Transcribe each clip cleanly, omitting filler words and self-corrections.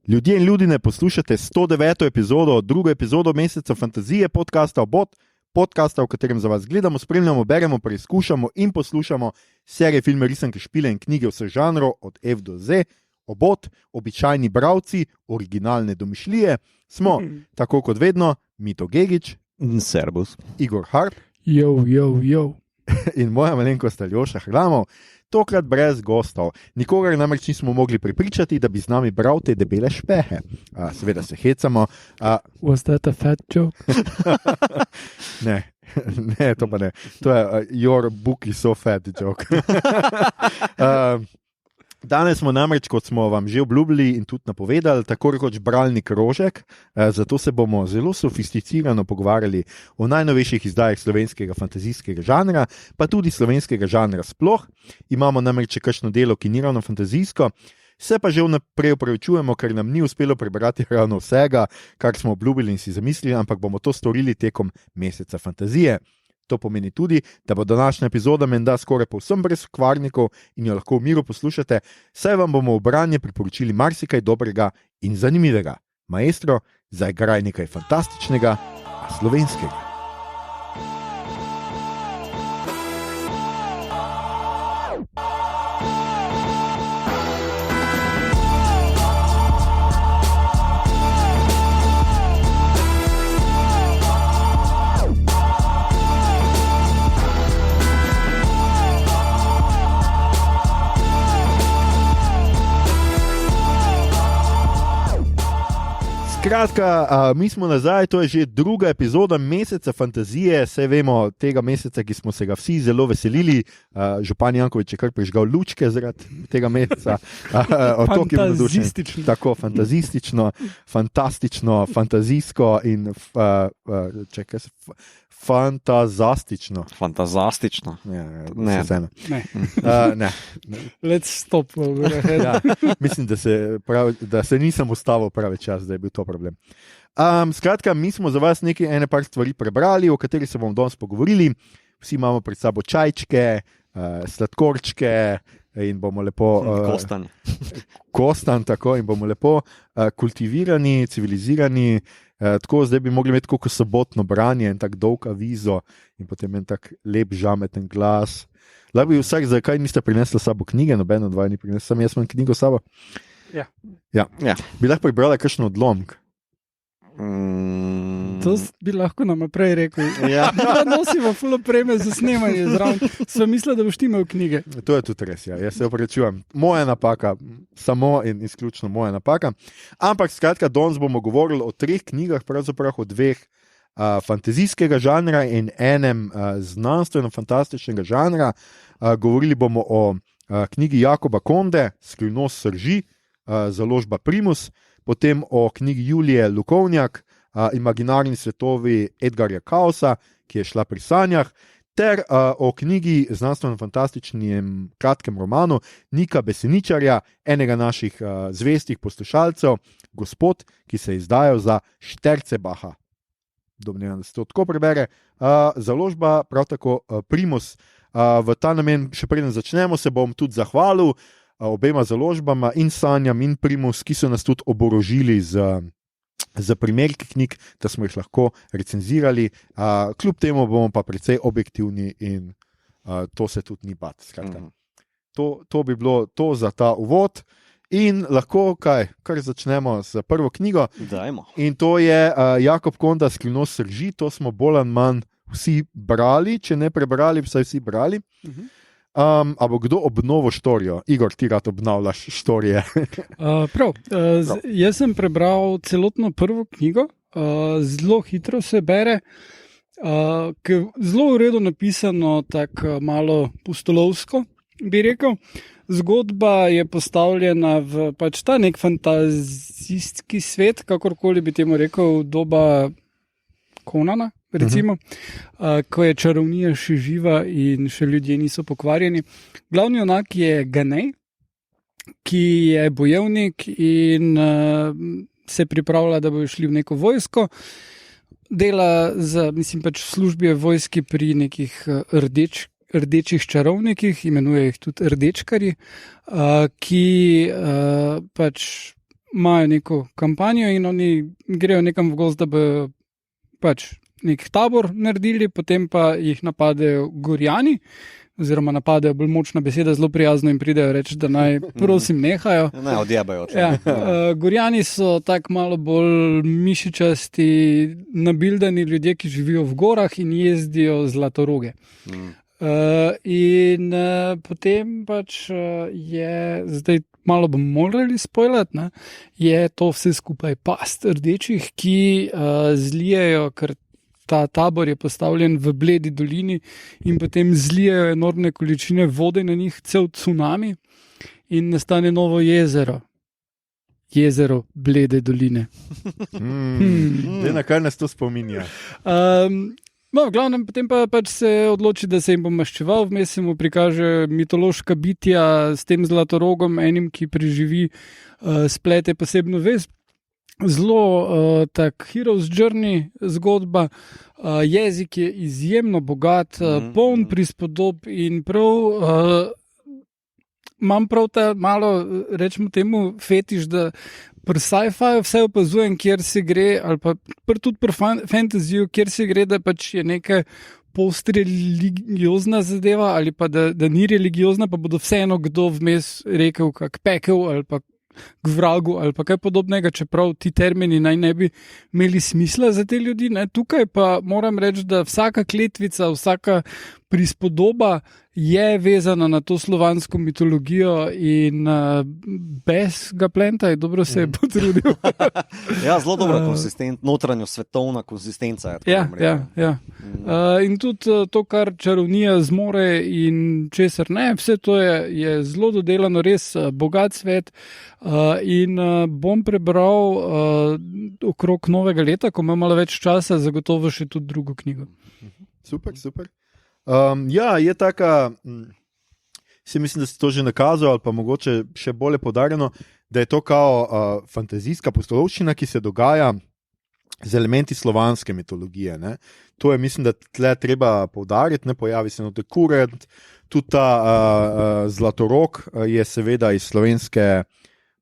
Ljudje in ljudine, poslušate 109. epizodo, drugo epizodo meseca fantazije podcasta Obot, podcasta, v katerem za vas gledamo, spremljamo, beremo, preizkušamo in poslušamo serije, filme, risanke, špile in knjige vseh žanrov od F do Z. Obot, običajni bralci, originalne domišljije, smo, tako kot vedno, Mito Gegić, Servus, Igor Harp Jo. in moja malenkost Aljoša Hlamov. Tokrat brez gostov. Nikogar namreč nismo mogli prepričati, da bi z nami bral te debele špehe. Seveda se hecamo. Was that a fat joke? Ne, to pa ne. To je your book is so fat joke. Danes smo namreč, kot smo vam že obljubili in tudi napovedali, tako rekoč bralni krožek, zato se bomo zelo sofisticirano pogovarjali o najnovejših izdajah slovenskega fantazijskega žanra, pa tudi slovenskega žanra sploh. Imamo namreč še kakšno delo, ki ni ravno fantazijsko, se pa že vnaprej opravičujemo, ker nam ni uspelo prebrati ravno vsega, kar smo obljubili in si zamislili, ampak bomo to storili tekom meseca fantazije. To pomeni tudi, da bo današnja epizoda menda skoraj povsem brez kvarnikov in jo lahko v miru poslušate, saj vam bomo v branje priporočili marsikaj dobrega in zanimivega. Maestro, zaigraj nekaj fantastičnega, a slovenskega. Skratka, mi smo nazaj, to je že druga epizoda meseca fantazije, saj vemo tega meseca, ki smo se ga vsi zelo veselili. Župan Janković je kar prižgal lučke zaradi tega meseca. Fantazistično. Tako, fantastično, fantazijsko in fantazastično. Fantazastično. Ne. Ne. Let's stop. Ja, mislim, da se nisem ustavil pravi čas, da je bil to problem. Skratka, mi smo za vas ene par stvari prebrali, o katerih se bomo danes pogovorili. Vsi imamo pred sabo čajčke, sladkorčke in bomo lepo... Kostan, tako, in bomo lepo kultivirani, civilizirani. Tako, zdaj bi mogli imeti kako sobotno branje in tako dolg avizo in potem en tak lep žameten glas. Lahko bi vsak, zakaj niste prinesli sabo knjige, nobeno od vaju ni prinesel, sam jaz imam knjigo sabo. Ja. Bi lahko prebrala kakšen odlomek? To bi lahko nam prej rekel. Ja. Da nosimo ful opreme za snemanje zraven. Sem mislil, da boš ti imel knjige. To je tudi res, ja. Jaz se opravičujem. Moja napaka, samo in izključno moja napaka. Ampak skratka, danes bomo govorili o 3 knjigah, pravzaprav o 2 fantazijskega žanra in enem znanstveno-fantastičnega žanra. Govorili bomo o knjigi Jakoba Konde, Skrivnost srži, založba Primus, potem o knjigi Julije Lukovnjak, Imaginarni svetovi Edgarja Kaosa, ki je šla pri sanjah, ter o knjigi znanstveno-fantastičnem kratkem romanu Nika Beseničarja, enega naših zvestih poslušalcev, Gospod, ki se je izdajal za Štercebaha. Domnevam, da se to tako prebere. Založba, prav tako Primus. V ta namen, še preden začnemo, se bom tudi zahvalil obema založbama in Sanjam in Primus, ki so nas tudi oborožili z primerki knjig, da smo jih lahko recenzirali. Kljub temu bomo pa precej objektivni in to se tudi ni bati. To bi bilo to za ta uvod. In lahko kar začnemo s prvo knjigo. Dajmo. In to je Jakob Konda, Skrivnost srži. To smo bolj ali manj vsi brali, če ne prebrali, vsaj vsi brali. A bo kdo obnovil štorijo? Igor, ti rad obnavljaš štorije. Prav. Jaz sem prebral celotno prvo knjigo, zelo hitro se bere, zelo v redu napisano, tako malo pustolovsko, bi rekel. Zgodba je postavljena v pač ta nek fantazijski svet, kakorkoli bi temu rekel, doba Konana, recimo, ko je čarovnija še živa in še ljudje niso pokvarjeni. Glavni junak je Ganej, ki je bojevnik in se pripravlja, da bojo šli v neko vojsko. Dela pač v službi vojski pri nekih rdečih čarovnikih, imenuje jih tudi rdečkarji, ki pač imajo neko kampanjo in oni grejo nekam v gozd, da bi pač nek tabor naredili, potem pa jih napadejo gorjani, oziroma napadejo, bolj močna beseda, zelo prijazno in pridejo reči, da naj prosim nehajo. Ne, odjebajo. Ja, gorjani so tako malo bolj mišičasti, nabildani ljudje, ki živijo v gorah in jezdijo zlatoroge. Potem pač je, zdaj malo bom morali spoilati, je to vse skupaj past rdečih, ki zlijejo, ker ta tabor je postavljen v Bledi dolini in potem zlijejo enormne količine vode na njih, cel tsunami in nastane novo jezero. Jezero Blede doline. Na kaj nas to spominja? No, v glavnem, potem pa pač se odloči, da se jim bo maščeval, vmes se mu prikaže mitološka bitja s tem zlatorogom, enim, ki preživi splete posebno vez. Zelo tak hero's journey zgodba, jezik je izjemno bogat, poln prispodob in prav imam prav ta malo, rečemo temu, fetiš, da pri sci-fi vse opazujem, kjer se gre, ali pa tudi pri fantasyju, kjer se gre, da pač je neka post-religiozna zadeva ali pa da ni religiozna, pa bodo vseeno kdo vmes rekel kak pekel ali pa k vragu ali pa kaj podobnega, čeprav ti termini naj ne bi imeli smisla za te ljudi. Tukaj pa moram reči, da vsaka kletvica, vsaka prispodoba je vezana na to slovansko mitologijo in bez ga plenta je dobro se je potrudil. Ja, zelo dobra notranjo svetovna konsistenca. Ja. In tudi to, kar čarovnija zmore in česar ne, vse to je zelo dodelano, res bogat svet. In bom prebral okrog novega leta, ko imam malo več časa, zagotovo še tudi drugo knjigo. Super. Je taka, mislim, da si to že nakazal, ali pa mogoče še bolje podarjeno, da je to kao fantazijska pustolovščina, ki se dogaja z elementi slovanske mitologije. Ne? To je, mislim, da tle treba poudariti, ne pojavi se note kurent, tudi ta zlatorog je seveda iz slovenske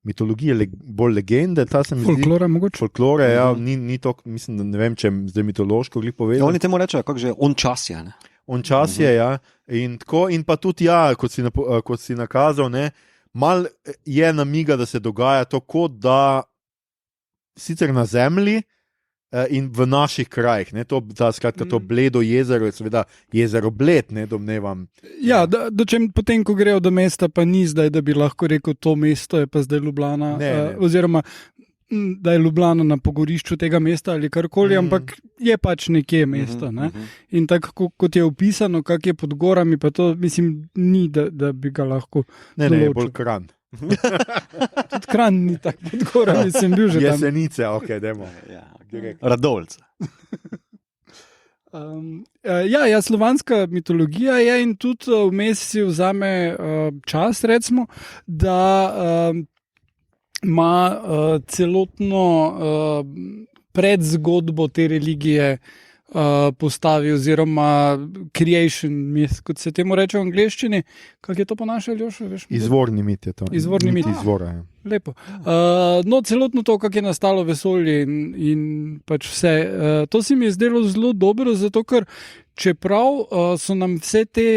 mitologije, bolj legende. Folklore mogoče? Folklore, ja, ni to, mislim, da ne vem, če zdaj mitološko glih povedal. Ja, oni temu rečejo, kako že, on čas je, ne? On čas je, ja. In pa tudi, ja, kot si nakazal, ne, mal je namiga, da se dogaja to, kot da sicer na zemlji in v naših krajih. Ne, to Bledo jezero je seveda jezero Bled, ne domnevam. Ja, dočem potem, ko grejo do mesta, pa ni zdaj, da bi lahko rekel, to mesto je pa zdaj Ljubljana, oziroma da je Ljubljana na pogorišču tega mesta ali karkoli, ampak je pač nekje mesto. Ne? In tako, kot je opisano, kak je pod gorami, pa to, mislim, ni, da bi ga lahko določil. Ne, bolj Kranj. Tudi Kranj ni tako pod gorami, sem bil že tam. Jesenice, ok, dajmo. Radovljica. Ja, slovanska mitologija je in tudi vmes si vzame čas, recimo, da ima celotno predzgodbo te religije postavi, oziroma creation myth, kot se temu reče v angleščini. Kako je to po naše, Aljoša? Izvorni mit je to. Izvorni mit. Izvora, ja. Lepo. No, celotno to, kako je nastalo vesolje in pač vse. To se mi je zdelo zelo dobro, zato ker čeprav so nam vse te...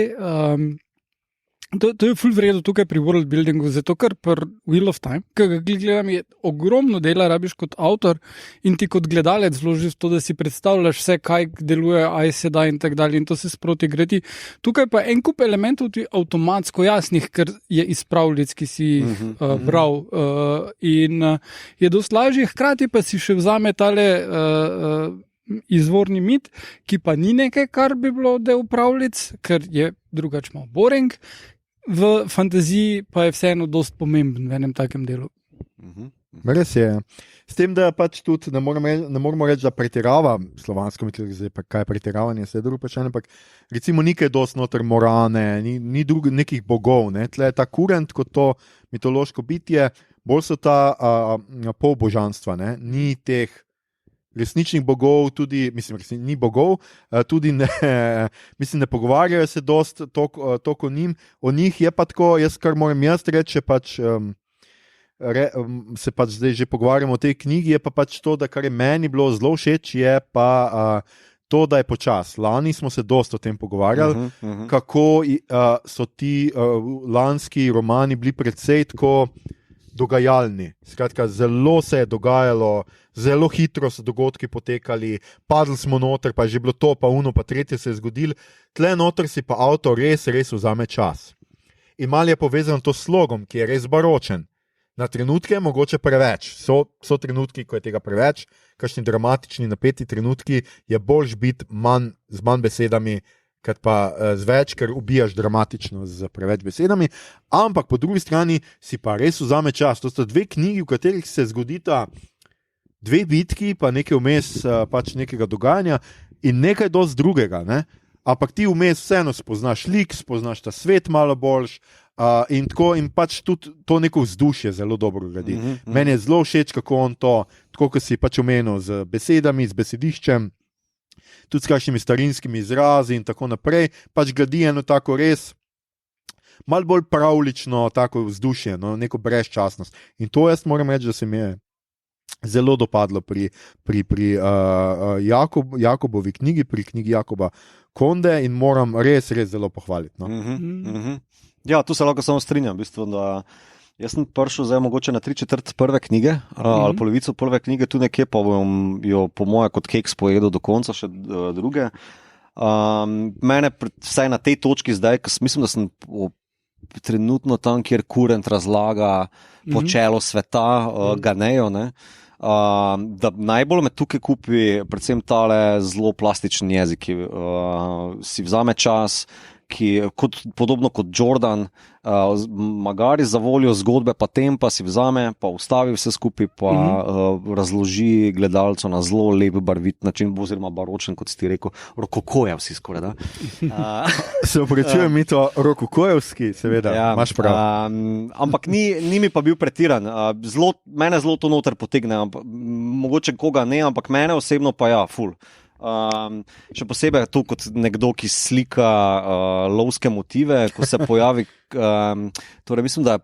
To je ful vredno tukaj pri world buildingu, zato ker pri Wheel of Time, ki ga gledam, je ogromno dela, rabiš kot avtor in ti kot gledalec vložiš to, da si predstavljaš vse, kaj deluje, aj se da in tako dalje in to se sproti greti. Tukaj pa en kup elementov ti avtomatsko jasnih, ker je iz pravljic, ki si bral in je dosti lažje, hkrati pa si še vzame tale izvorni mit, ki pa ni nekaj, kar bi bilo del pravljic, ker je drugače malo boring. V fantaziji pa je vseeno dosti pomemben v enem takem delu. Res je. S tem, da pač tudi ne moramo reči, da pretirava slovansko mitologijo, kaj je pretiravanje, vse drugo pač, ampak recimo nekaj dosti noter morane, ni nekih bogov, ne? Tle je ta kurent kot to mitološko bitje, bolj so ta polbožanstva, ne? Ni teh resničnih bogov, tudi, mislim, ni bogov, tudi ne, mislim, ne pogovarjajo se dost toliko o njih, je pa tako, jaz kar moram reči, pač se pač zdaj že pogovarjamo o tej knjigi, je pa pač to, da kar je meni bilo zelo všeč, je pa to, da je počas. Lani smo se dosta o tem pogovarjali, kako so ti lanski romani bili predvsej tako dogajalni. Skratka, zelo se je dogajalo, zelo hitro so dogodki potekali, padli smo noter, pa je že bilo to, pa uno, pa tretje se je zgodilo. Tle noter si pa avtor res vzame čas. In malo je povezano to s slogom, ki je res baročen. Na trenutke je mogoče preveč. So trenutki, ko je tega preveč, kakšni dramatični, napeti trenutki, je boljš biti z manj besedami, kot pa z več, ker ubijaš dramatično z preveč besedami. Ampak po drugi strani si pa res vzame čas. To sta dve knjigi, v katerih se zgodita dve bitki, pa nekaj vmes pač nekega dogajanja in nekaj dosti drugega. Ne? Ampak ti vmes vseeno spoznaš lik, spoznaš ta svet malo boljš, in tako, in pač tudi to neko vzdušje zelo dobro gradi. Meni je zelo všeč, kako on to, tako kot si pač omenil, z besedami, z besediščem, tudi s kakšnimi starinskimi izrazi in tako naprej, pač gradi eno tako res malo bolj pravlično tako vzdušje, no, neko brezčasnost. In to jaz moram reči, da se mi je zelo dopadlo pri Jakobovi knjigi, pri knjigi Jakoba Konde, in moram res zelo pohvaliti. No. Ja, tu se lahko samo strinjam, v bistvu, da jaz sem prišel zdaj mogoče na 3/4 prve knjige, ali polovico prve knjige, tu nekje pa bom jo po moje kot keks pojedel do konca še druge. Mene vsaj na tej točki zdaj, mislim, da sem trenutno tam, kjer Kurent razlaga počelo sveta, Ganejo, ne? Da najbolj me tukaj kupi predvsem tale zelo plastičen jezik, ki si vzame čas, ki podobno kot Jordan, magari za voljo zgodbe, pa tempa si vzame, pa ustavi vse skupaj, pa razloži gledalcu na zelo lep, barvit način, oziroma baročen, kot si ti rekel, rokokojevski skoraj. Se opravičujem, mi to rokokojevski, seveda, ja, imaš prav. Ampak ni mi pa bil pretiran. Mene zelo to noter potegne, mogoče koga ne, ampak mene osebno pa ja, ful. Še posebej tu kot nekdo, ki slika lovske motive, ko se pojavi, torej mislim, da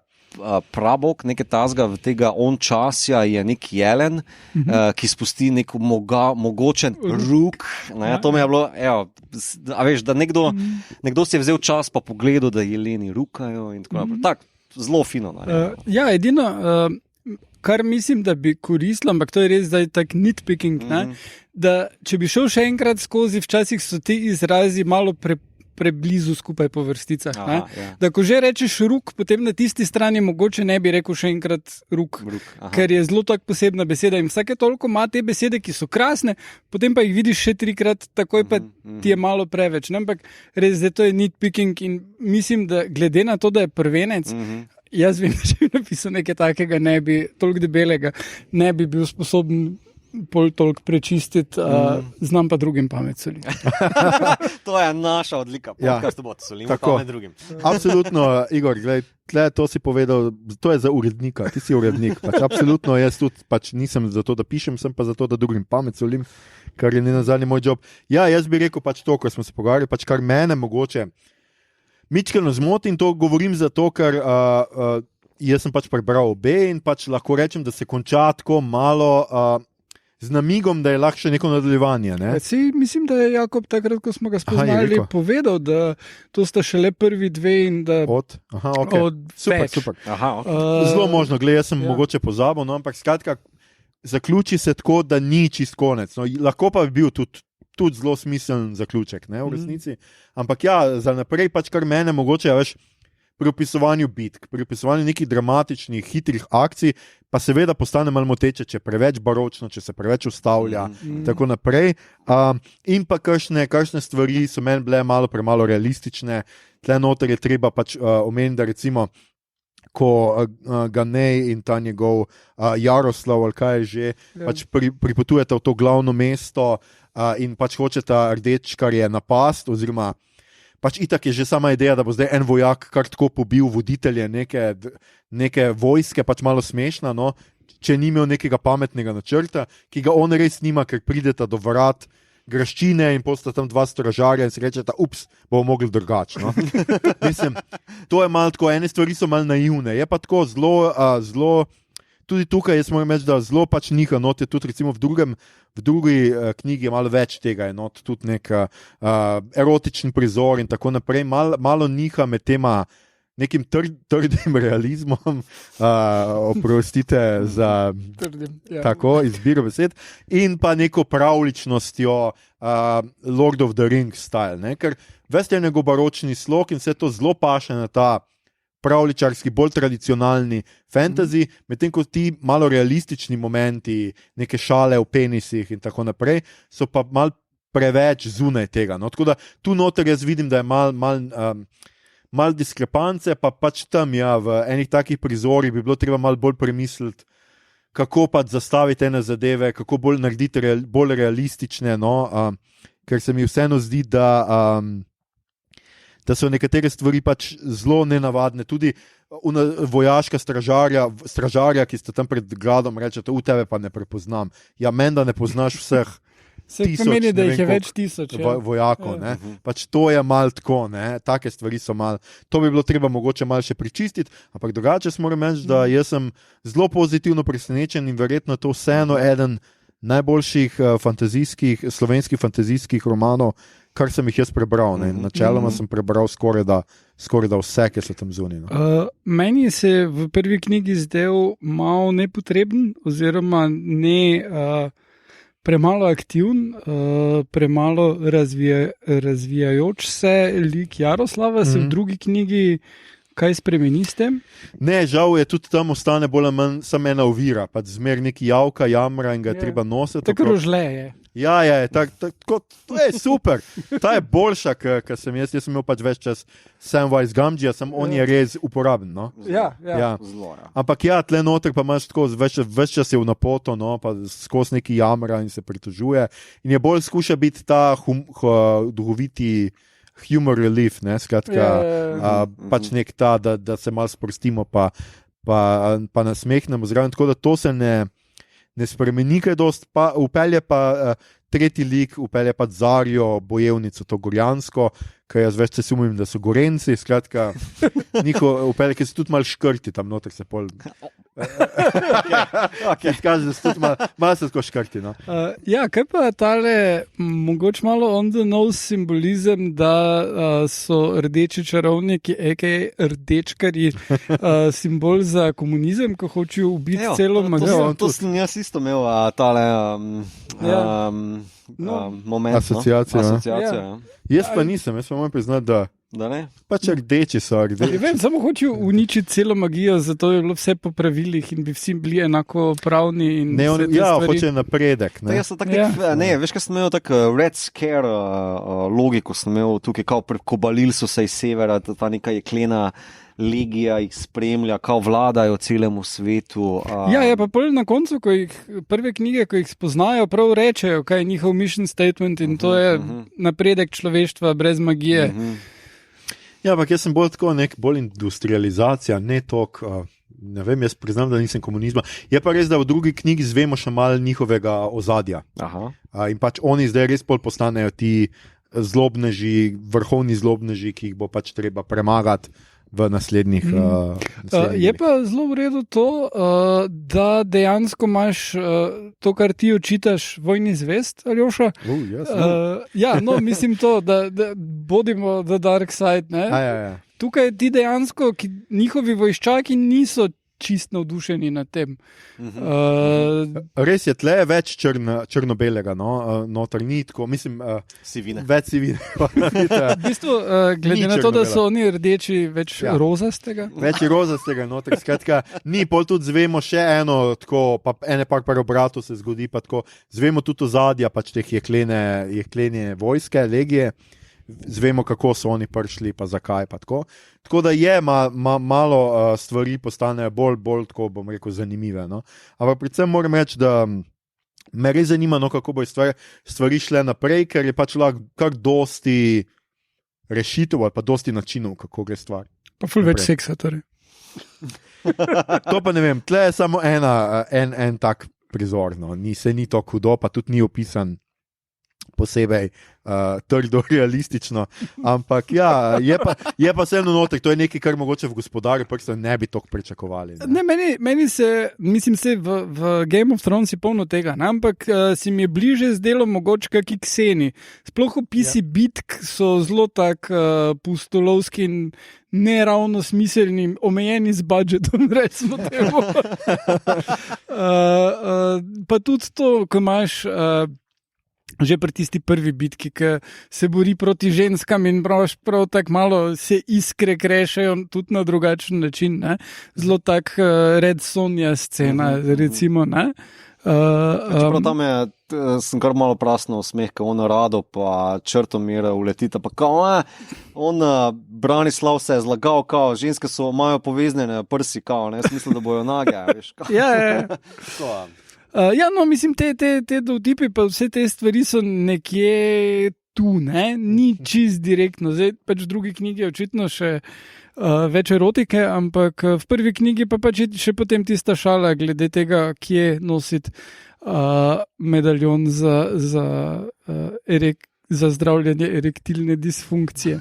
prabok nekaj tazga v tega ončasja je nek jelen, ki spusti nek mogočen ruk, ne, to mi je bilo, a veš, da nekdo si je vzel čas pa pogledal, da jeleni rukajo in tako naprej. Tak, zelo fino. Ja, edino, kar mislim, da bi koristilo, ampak to je res zdaj tak nitpicking, da če bi šel še enkrat skozi, včasih so ti izrazi malo preblizu skupaj po vrsticah. Ja. Da ko že rečeš ruk, potem na tisti strani mogoče ne bi rekel še enkrat ruk, ker je zelo tak posebna beseda in vsake toliko ima te besede, ki so krasne, potem pa jih vidiš še trikrat, takoj pa ti je malo preveč. Ne? Ampak res, da to je nitpicking in mislim, da glede na to, da je prvenec, jaz vem, da če bi napisal nekaj takega, ne bi, toliko debelega, ne bi bil sposoben toliko prečistiti, znam pa drugim pamet soliti. To je naša odlika, podcast bo solimo pamet drugim. Absolutno, Igor, glej, to si povedal, to je za urednika, ti si urednik. Pač, absolutno, jaz tudi pač nisem za to, da pišem, sem pa za to, da drugim pamet solim, kar je nenazadnje moj job. Ja, jaz bi rekel pač to, ko smo se pogovarjali, pač kar mene mogoče mičkeno zmoti, in to govorim zato, ker jaz sem pač prebral obe in pač lahko rečem, da se konča tako malo z namigom, da je lahko še neko nadaljevanje. Ne? Mislim, da je Jakob takrat, ko smo ga spoznali, povedal, da to sta šele prvi dve in da od super. Zelo možno, gled, jaz sem mogoče pozabil, no, ampak skratka, zaključi se tako, da ni čist konec. No, lahko pa bi bil tudi zelo smiseln zaključek, ne, v resnici. Ampak ja, za naprej pač kar mene mogoče, veš, pri opisovanju bitk, pri opisovanju nekih dramatičnih, hitrih akcij, pa seveda postane malo moteče, če preveč baročno, če se preveč ustavlja, tako naprej. In pa kakšne stvari so meni bile malo premalo realistične. Tle noter je treba pač omeniti, da recimo, ko Ganej in ta njegov Jaroslav, ali kaj je že, pač pripotujeta v to glavno mesto in pač hočeta rdečkarje napast, oziroma pač itak je že sama ideja, da bo zdaj en vojak kar tako pobil voditelje neke vojske, pač malo smešna, no? Če ni imel nekega pametnega načrta, ki ga on res nima, ker prideta do vrat graščine in posta tam dva stražarja in se rečeta, bomo mogli drugače. No? Mislim, to je malo tako, ene stvari so malo naivne, je pa tako zelo tudi tukaj jaz moram reči, da zelo pač niha, not je tudi recimo v drugi knjigi je malo več tega, je not tudi nek erotičen prizor in tako naprej, malo niha med tema nekim trdim realizmom, oprostite za tako izbiro besed, in pa neko pravličnostjo Lord of the Rings style, ne? Ker veste, je njegov baročni slog in vse to zelo paše na ta pravličarski, bolj tradicionalni fantasy, medtem ko ti malo realistični momenti, neke šale v penisih in tako naprej, so pa malo preveč zunaj tega. No? Tako da tu noter jaz vidim, da je malo diskrepance, pa pač tam v enih takih prizorih bi bilo treba malo bolj premisliti, kako pač zastaviti ene zadeve, kako bolj narediti bolj realistične, no? Ker se mi vseeno zdi, da so nekatere stvari pač zelo nenavadne. Tudi vojaška stražarja, ki sta tam pred gradom, rečete, v tebe pa ne prepoznam. Ja, menda ne poznaš vseh. Se pomeni, da jih je več tisoč vojakov. Ne? Pač to je malo tako, take stvari so malo. To bi bilo treba mogoče malo še pričistiti, ampak drugače moram reči, da jaz sem zelo pozitivno presenečen in verjetno to vseeno eden najboljših slovenskih fantazijskih romanov, kar sem jih jaz prebral. Načeloma sem prebral skoraj da vse, ki so tam zunaj. Meni se je v prvi knjigi zdel malo nepotreben, oziroma premalo aktiven, premalo razvijajoč se lik Jaroslava. Se v drugi knjigi kaj spremeni s tem? Ne, žal je tudi tam ostane bolj ali manj samo ena ovira, pač zmer neki javka, jamra in ga je treba nositi. Tako rožle je. Ja, to je super. Ta je boljša, ker sem jaz sem imel pač več čas Samwise Gamgee, on je res uporaben. No? Ja. Ampak tle noter pa imaš tako, več čas je v napoto, no? Pa skozi neki jamra in se pritožuje. In je bolj skuša biti ta duhoviti humor relief, ne, skratka, pač nek ta, da se malo sprostimo, pa nasmehnemo zraven, tako da to se ne spremeni kaj dost, pa upelje pa tretji lik, upelje pa Zarjo, bojevnico, to gorjansko, ker jaz več se sumim, da so Gorenci, skratka, upelje, ki so tudi malo škrti, tam noter se pol... Kaže, da so tudi malo se tako škrti, no. Kaj pa tale, mogoče malo on the nose simbolizem, da so rdeči čarovniki, rdečkarji, simbol za komunizem, ko hočejo ubiti celo magijo. To sem jaz isto imel, tale moment. Asociacija. Jaz pa nisem, jaz pa moram priznati, da ne? Pač rdeči so. Vem, samo hočejo uničiti celo magijo, zato je bilo vse po pravilih in bi vsi bili enako pravni. Hoče napredek. Ne? Veš, kaj sem imel tako Red Scare logiko, sem imel tukaj, kao prekobalili so se iz severa, ta neka jeklena legija jih spremlja, kao vladajo celemu svetu. Pa prvi na koncu, prve knjige, ko jih spoznajo, prav rečejo, kaj je njihov mission statement in to je napredek človeštva brez magije. Ampak jaz sem bolj industrializacija, ne toliko, ne vem, jaz priznam, da nisem komunizma. Je pa res, da v drugi knjigi zvemo še malo njihovega ozadja. In pač oni zdaj res bolj postanejo ti zlobneži, vrhovni zlobneži, ki jih bo pač treba premagati v naslednjih. Je pa zelo v redu to, da dejansko imaš to, kar ti očitaš, vojni zvest, Aljoša. Mislim to, da bodimo the dark side. Ne? Tukaj ti dejansko, njihovi vojščaki niso čist navdušeni nad tem. Res je, tle je več črno-belega, noter ni tako, mislim, sivine. Več sivine. V bistvu, glede na to, da so oni rdeči, več rozastega. Več rozastega noter, skratka, ni, pol tudi zvemo še eno, tako, pa ene par obratov se zgodi, pa tako, zvemo tudi ozadja, pač teh jeklene vojske, legije, zvemo, kako so oni prišli, pa zakaj, pa tako. Tako da je malo stvari postanejo bolj tako, bom rekel, zanimive. No? Ampak predvsem moram reči, da me res zanima, kako bo stvari šle naprej, ker je pač lahko kar dosti rešitev ali pa dosti načinov, kako gre stvar. Pa ful več seksa, torej. To pa ne vem, tle je samo en tak prizor, no. Se ni to hudo, pa tudi ni opisan posebej trdo realistično, ampak ja, je pa vseeno noter, to je nekaj, kar mogoče v Gospodarju prstov ne bi toliko pričakovali. Ne, meni se, mislim, v Game of Thrones je polno tega, ne? Ampak si mi je bliže zdelo mogoče kakšni kseni. Sploh opisi bitk so zelo tak pustolovski in ne ravno smiselni, omejeni z budžetom, recimo temu. Pa tudi to, ko imaš že pri tisti prvi bitki, ki se bori proti ženskam in prav tako malo se iskre krešajo tudi na drugačen način. Ne? Zelo tak Red Sonja scena, recimo. Čeprav tam sem kar malo prasno smeh, ko on Rado pa Črtomir uletita, pa kao, on Branislav se je zlagal, kao, ženske imajo poveznjene prsi, kao, ne, mislim, da bojo nage, veš. Ja, no, mislim, te dovtipi pa vse te stvari so nekje tu, ne? Ni čist direktno. Zdaj pač v drugi knjigi je očitno še več erotike, ampak v prvi knjigi pa pač še potem tista šala glede tega, kje nositi medaljon za zdravljenje erektilne disfunkcije.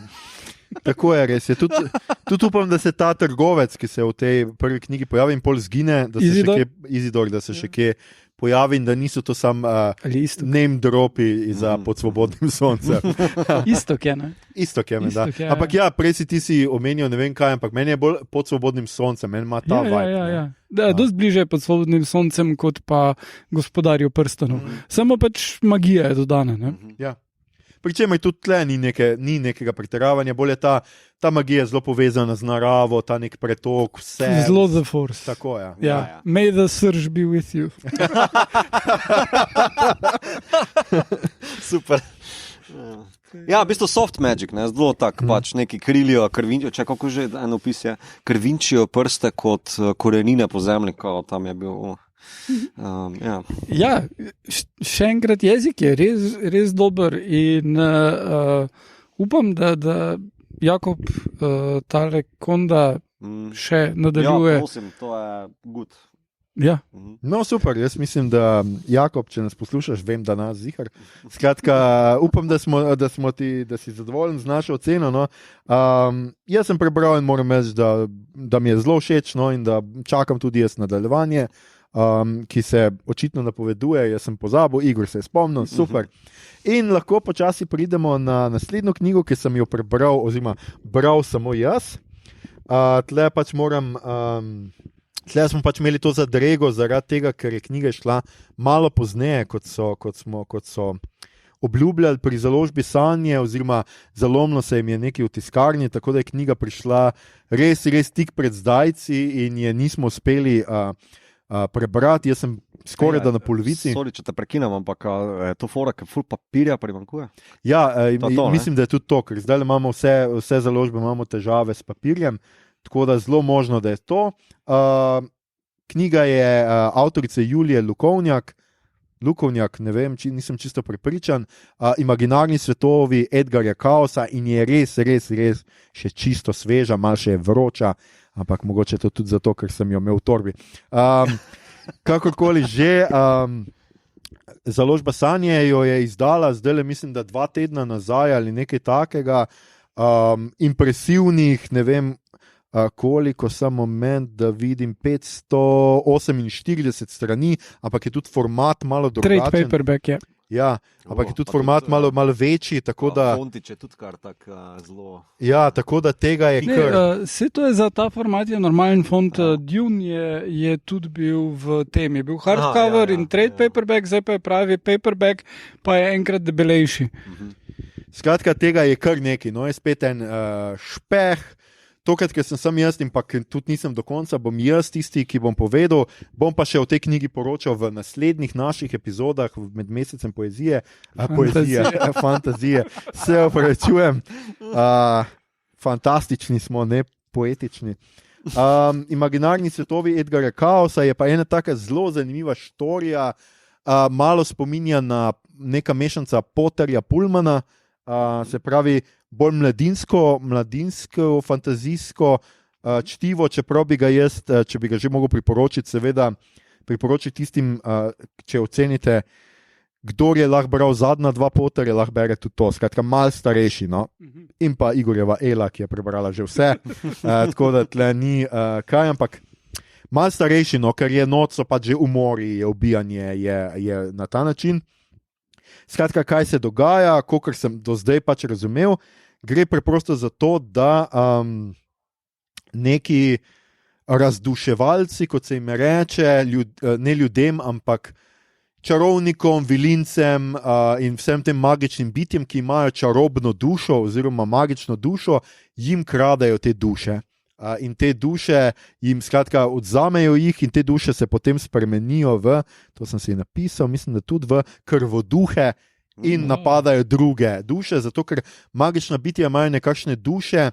Tako je, res je. Tudi upam, da se ta trgovec, ki se v tej prvi knjigi pojavi in pol zgine, da se Izidor, da se še kje pojavi in da niso to samo name dropi za pod svobodnim soncem. Istok je, ne? Istok je, da. Ampak ja, prej si ti omenil ne vem kaj, ampak meni je bolj pod svobodnim soncem, meni ima ta vibe. Da, dosti bliže pod svobodnim soncem kot pa Gospodarju prstanov. Samo pač magija je dodana, ne? Ja. Pričemer tudi tle ni nekega pretiravanja, bolj je ta magija zelo povezana z naravo, ta nek pretok, vse. Zelo the force. Tako je. Ja. May the surge be with you. Super. Ja, v bistvu soft magic, ne, zelo tak, pač neki krilijo, krvinčijo, kako že en opis je, krvinčijo prste kot korenine po zemlji, ko tam je bil... Ja, še enkrat jezik je res dober in upam, da Jakob tale Konda še nadaljuje. Ja, prosim, to je good. Ja. No, super, jaz mislim, da Jakob, če nas poslušaš, vem, da nas zihar. Skratka, upam, da si zadovoljen z našo oceno. No. Jaz sem prebral in moram reči, da mi je zelo všeč, no, in da čakam tudi jaz nadaljevanje. Ki se očitno napoveduje, jaz sem pozabil, Igor se je spomnil, super. In lahko počasi pridemo na naslednjo knjigo, ki sem jo prebral, oziroma bral samo jaz. Tle smo pač imeli to zadrego zaradi tega, ker je knjiga šla malo pozneje, kot so obljubljali pri založbi Sanje, oziroma zalomilo se jim je nekaj v tiskarni, tako da je knjiga prišla res tik pred zdajci in je nismo uspeli prebrati. Jaz sem skoraj da na polovici. Sorry, če te prekinem, ampak je to fora, ker ful papirja primanjkuje? Ja, mislim, da je tudi to, ker zdaj imamo vse založbe, imamo težave s papirjem, tako da zelo možno, da je to. Knjiga je avtorice Julije Lukovnjak, ne vem, nisem čisto prepričan, Imaginarni svetovi Edgarja Kaosa in je res še čisto sveža, malo še je vroča, ampak mogoče to tudi zato, ker sem jo imel v torbi. Kakorkoli že, založba Sanje jo je izdala, zdaj mislim, da 2 tedna nazaj ali nekaj takega, impresivnih, ne vem, koliko, samo moment, da vidim 548 strani, ampak je tudi format malo drugačen. Trade paperback je. Ja, ampak je tudi format malo večji, tako da... Fontič je tudi kar tak zelo... Ja, tako da tega je kar... Vse to je za ta format je normalen font. Dune je tudi bil v tem. Je bil hardcover in trade paperback, zdaj pa je pravi paperback, pa je enkrat debelejši. Skratka, tega je kar nekaj. No, je spet en špeh. Tokrat, ker sem jaz in pa tudi nisem do konca, bom jaz tisti, ki bom povedal, bom pa še o tej knjigi poročal v naslednjih naših epizodah med mesecem poezije. Fantazije. Se opravičujem. Fantastični smo, ne poetični. Imaginarni svetovi Edgarja Kaosa je pa ena taka zelo zanimiva štorija, malo spominja na neka mešanca Potterja Pullmana, se pravi bolj mladinsko, fantazijsko čtivo, čeprav bi ga jaz, če bi ga že mogel priporočiti, seveda priporočiti tistim, če ocenite kdor je lahko bral zadnja dva Potterja, lahko bere tudi to. Skratka, mal starejši. No? In pa Igorjeva Ela, ki je prebrala že vse. Tako da tle ni kaj, ampak mal starejši, no, ker je noč, so pač že umori, je ubijanje, je na ta način. Skratka, kaj se dogaja, kolikor sem do zdaj pač razumel, gre preprosto za to, da neki razduševalci, kot se jim reče, ne ljudem, ampak čarovnikom, vilincem in vsem tem magičnim bitjem, ki imajo čarobno dušo oziroma magično dušo, jim kradejo te duše. In te duše jim skratka odzamejo jih in te duše se potem spremenijo v, to sem si napisal, mislim, da tudi v krvoduhe in napadajo druge duše, zato ker magična bitja imajo nekakšne duše,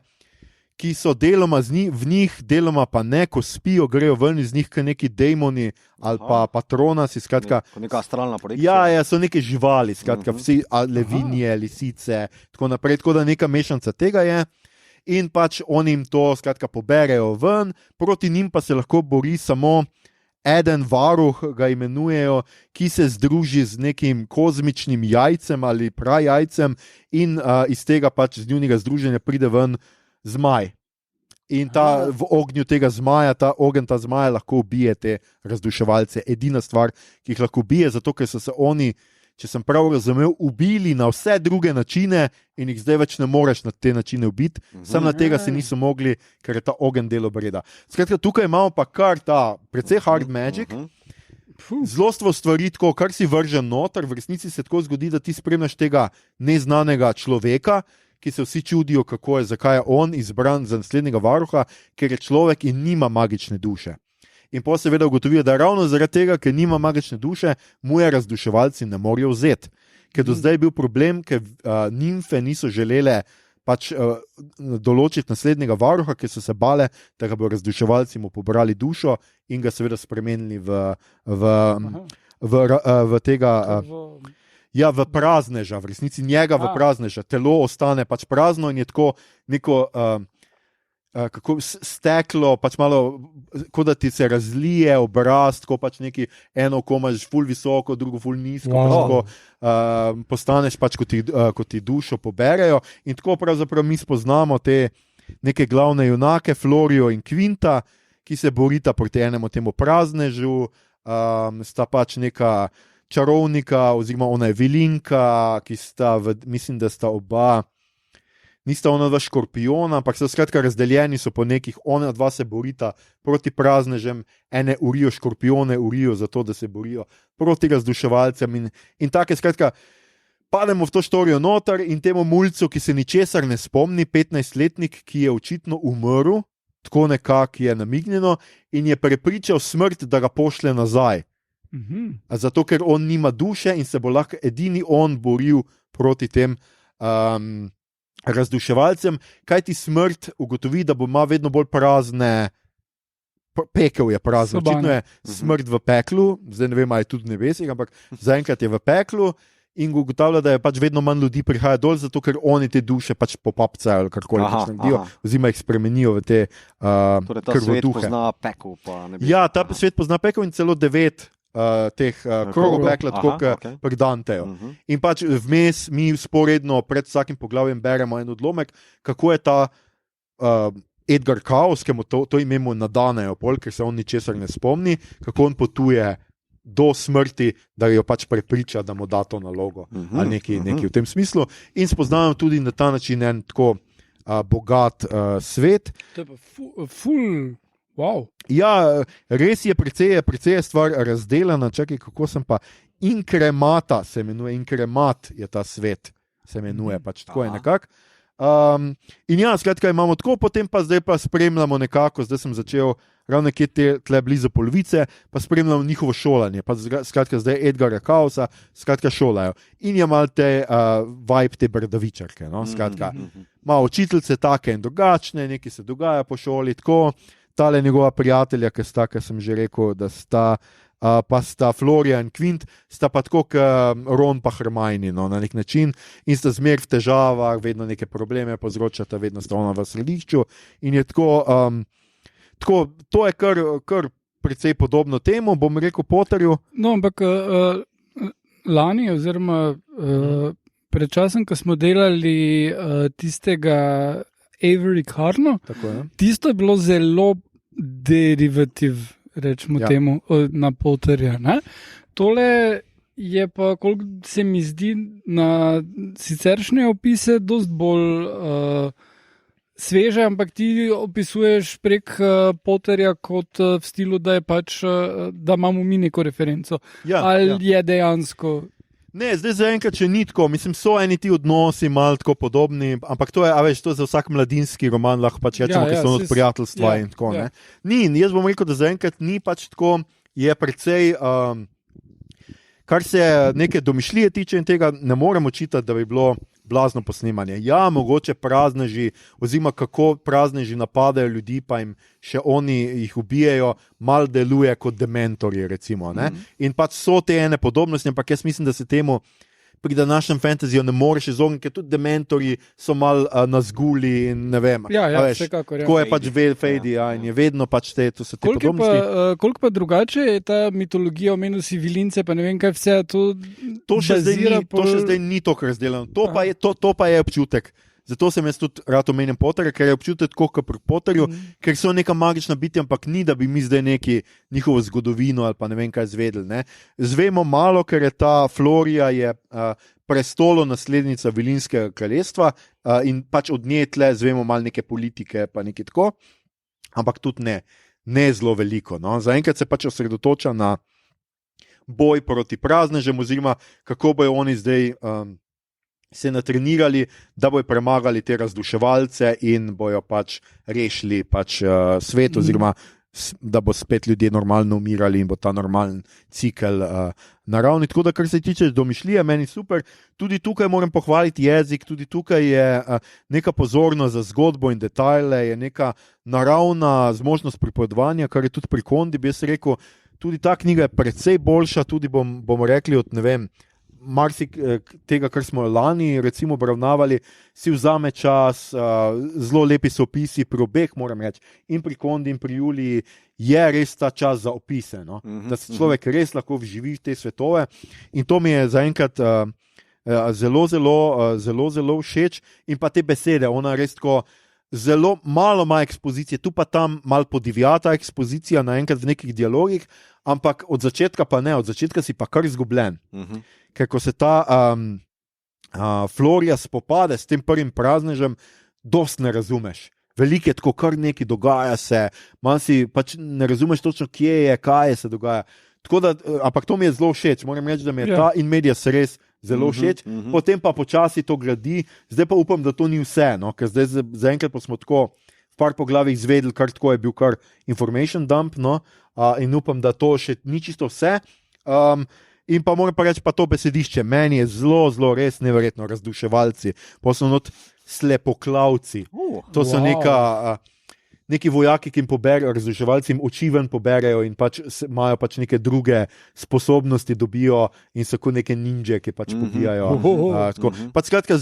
ki so deloma v njih, deloma pa ne, ko spijo, grejo ven iz njih kot neki demoni ali pa patronasi, skratka. Neka astralna projekcija. Ja, so neke živali, skratka, vsi levinje, lisice, tako naprej, tako da neka mešanca tega je. In pač oni jim to skratka poberejo ven, proti njim pa se lahko bori samo eden varuh, ga imenujejo, ki se združi z nekim kozmičnim jajcem ali prajajcem in iz tega pač z njunega združenja pride ven zmaj. In v ognju tega zmaja, ta zmaja lahko ubije te razduševalce. Edina stvar, ki jih lahko ubije, zato ker so se oni, če sem prav razumel, ubili na vse druge načine in jih zdaj več ne moreš na te načine ubiti, samo na tega se niso mogli, ker je ta ogenj del obreda. Skratka, tukaj imamo pa kar ta precej hard magic, zlostvo stvari, tako, kar si vržen noter, v resnici se tako zgodi, da ti spremljaš tega neznanega človeka, ki se vsi čudijo, kako je, zakaj je on izbran za naslednjega varuha, ker je človek in nima magične duše. In potem seveda ugotovijo, da ravno zaradi tega, ker nima magične duše, mu je razduševalci ne morejo vzeti. Ker do zdaj je bil problem, ker nimfe niso želele pač določiti naslednjega varuha, ker so se bale, da ga bo razduševalci mu pobrali dušo in ga seveda spremenili v tega... Ja, v prazneža, v resnici njega v prazneža. Telo ostane pač prazno in je tako neko kako steklo, pač malo, kot da ti se razlije obraz, tako pač neki eno oko imaš ful visoko, drugo ful nizko, postaneš pač, ko ti dušo poberejo. In tako pravzaprav mi spoznamo te neke glavne junake, Florijo in Quinta, ki se borita proti enemu temu praznežu, sta pač neka čarovnika, oziroma ona je vilinka, ki sta, mislim, da sta oba, nista ona dva škorpiona, ampak so skratka razdeljeni so po nekih, ona dva se borita proti praznežem, ene urijo škorpione, urijo zato, da se borijo proti razduševalcem in take skratka, pademo v to štorijo noter in temu mulcu, ki se ničesar ne spomni, 15-letnik, ki je očitno umrl, tako nekako je namignjeno in je prepričal smrt, da ga pošlje nazaj. Zato, ker on nima duše in se bo lahko edini on boril proti tem razduševalcem, kajti smrt ugotovi, da bo ima vedno bolj prazne, pekel je prazen, očitno je smrt v peklu, zdaj ne vem, ali je tudi v nebesih, ampak zaenkrat je v peklu in ugotavlja, da je pač vedno manj ljudi prihaja dol, zato ker oni te duše pač popapcajo ali karkoli pač naredijo, oziroma jih spremenijo v te torej, ta krvoduhe. Svet pozna pekel, pa ne bi... Ja, ta svet pozna pekel in celo 9 teh krogov pekla, tako kot pri Danteju. In pač vmes mi sporedno pred vsakim poglavjem beremo en odlomek, kako je ta Edgar Kaos, ki mu to ime mu nadanejo, ker se on ničesar ne spomni, kako on potuje do smrti, da jo pač prepriča, da mu da to nalogo ali nekaj v tem smislu. In spoznavam tudi na ta način en tako bogat svet. To je pa ful... Wow. Ja, res je, precej stvar razdeljena, čakaj, kako sem pa, Inkremata se imenuje, Inkremat je ta svet, se imenuje, pač tako je nekako. In ja, skratka imamo tako, potem pa zdaj pa spremljamo nekako, zdaj sem začel ravno nekje tle blizu polovice, pa spremljamo njihovo šolanje, pa skratka zdaj Edgarja Kaosa, skratka šolajo. In je malo te vibe te bradavičarke, no, skratka, malo učiteljice take in drugačne, nekaj se dogaja po šoli, tako. Tale njegova prijatelja, ki sta, ki sem že rekel, da sta, pa sta Florija in Quint, sta pa tako kot Ron pa Hermione, no, na nek način, in sta zmer v težavah, vedno neke probleme povzročata, vedno sta ona v središču. In je tako to je kar precej podobno temu, bom rekel Potterju. No, ampak lani, oziroma pred časom, ko smo delali tistega Avery Carno, tisto je bilo zelo derivativ, rečemo temu, na Potterja. Ne? Tole je pa, koliko se mi zdi, na siceršnje opise dost bolj sveže, ampak ti opisuješ prek Potterja kot v stilu, da je pač, da imamo mi neko referenco. Je dejansko... Ne, zdaj zaenkrat, če ni tako, mislim, so eni ti odnosi malo tako podobni, ampak to je, to je za vsak mladinski roman, lahko pač rečemo, ki so od prijateljstva in tako. Ne? Ni, jaz bom rekel, da zaenkrat ni pač tako, je precej, kar se neke domišljije tiče in tega ne moremo čitati, da bi bilo blazno posnemanje. Ja, mogoče prazneži, oziroma kako prazneži napadajo ljudi, pa jim še oni jih ubijajo, mal deluje kot dementorji, recimo. Ne? In pač so te ene podobnosti, ampak jaz mislim, da se temu pri današnjem fantasyju ne moreš izogniti, ker tudi dementorji so mal nazguli in ne vem. Vsekakor. Tako je pač Fade, in je vedno pač te podobnosti. Koliko pa drugače je ta mitologija, omenil si vilince, pa ne vem kaj vse, to še zdaj ni tako razdeljeno. To pa je občutek. Zato sem jaz tudi rad omenil Potterja, ker je občutek tako kot pri Potterju, ker so neka magična bitja, ampak ni, da bi mi zdaj neki njihovo zgodovino ali pa ne vem kaj zvedeli. Ne. Zvemo malo, ker je ta Florija je prestolonaslednica Vilinskega kraljestva in pač od nje tle zvemo malo neke politike, pa nekaj tako, ampak tudi ne zelo veliko. No. Zaenkrat se pač osredotoča na boj proti praznežem, oziroma kako bojo oni zdaj se natrenirali, da bojo premagali te razduševalce in bojo pač rešili pač svet, oziroma da bo spet ljudje normalno umirali in bo ta normalen cikel naravni. Tako da, kar se tiče domišljije, meni super. Tudi tukaj moram pohvaliti jezik, tudi tukaj je neka pozornost za zgodbo in detajle, je neka naravna zmožnost pripovedovanja, kar je tudi pri Kondi, bi jaz rekel, tudi ta knjiga je precej boljša, tudi bomo rekli od, ne vem, marsik tega, kar smo lani recimo obravnavali, si vzame čas, zelo lepi so opisi pri obeh, moram reči, in pri Kondi in pri Juliji je res ta čas za opise, no? Da se človek res lahko vživi v te svetove in to mi je zaenkrat zelo všeč in pa te besede, ona res tako zelo malo ima ekspozicije, tu pa tam malo podivjata ekspozicija naenkrat v nekih dialogih, ampak od začetka pa ne, od začetka si pa kar izgubljen. Ker ko se ta Florija spopade s tem prvim praznežem, dost ne razumeš. Veliko je tako, kar nekaj dogaja se, malo si pač ne razumeš točno, kje je, kaj se dogaja. Tako da, ampak to mi je zelo všeč, moram reči, da mi je ta in medija se res zelo všeč, potem pa počasi to gradi, zdaj pa upam, da to ni vse, no? Ker zdaj zaenkrat pa smo tako v par poglavjih izvedeli, kar tako je bil kar information dump, no? In upam, da to še ni čisto vse. In pa moram pa reči, pa to besedišče, meni je zelo res neverjetno razduševalci, posebno slepoklavci. To so neki vojaki, ki jim poberajo, razduševalci jim oči ven poberajo in pač imajo pač neke druge sposobnosti, dobijo in so kot neke ninje, ki pač pobijajo. Pač skratka,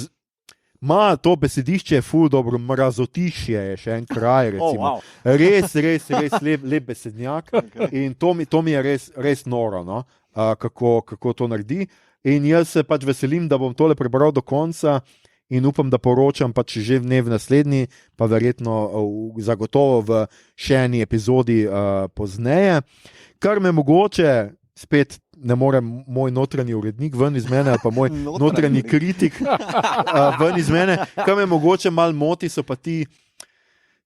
ima to besedišče je ful dobro, mrazotišje je še en kraj, recimo. Res lep besednjak in to mi je res noro, no? Kako to naredi. In jaz se pač veselim, da bom tole prebral do konca in upam, da poročam pač že v naslednji, pa verjetno zagotovo v še eni epizodi pozneje. Kar me mogoče, spet ne morem moj notranji urednik ven iz mene, ali pa moj notranji kritik ven iz mene, kar me mogoče malo moti, so pa ti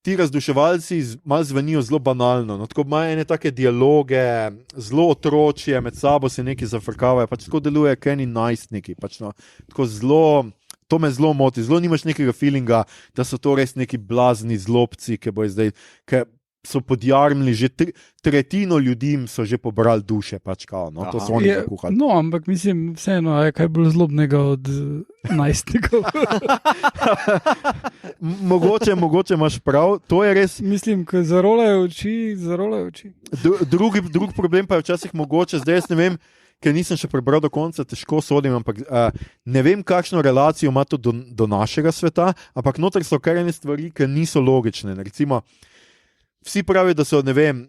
razduševalci malo zvenijo zelo banalno. No, tako imajo ene take dialoge, zelo otročje, med sabo se neki zafrkavajo, pač tako deluje kot eni najstniki. Pač no, tako zelo, to me zelo moti, zelo nimaš nekega feelinga, da so to res neki blazni zlobci, ki bojo zdaj, ki so podjarmili, že tretjino ljudem so že pobrali duše, pač kao, no, to so oni zakuhali. No, ampak mislim, vseeno, kaj bolj zlobnega od najstnikov. Mogoče imaš prav, to je res. Mislim, ko zarolajo oči. Drug problem pa je včasih mogoče, zdaj jaz ne vem, ker nisem še prebral do konca, težko sodim, ampak ne vem, kakšno relacijo ima to do našega sveta, ampak noter so kar ene stvari, ki niso logične. Recimo, vsi pravijo, da so, ne vem,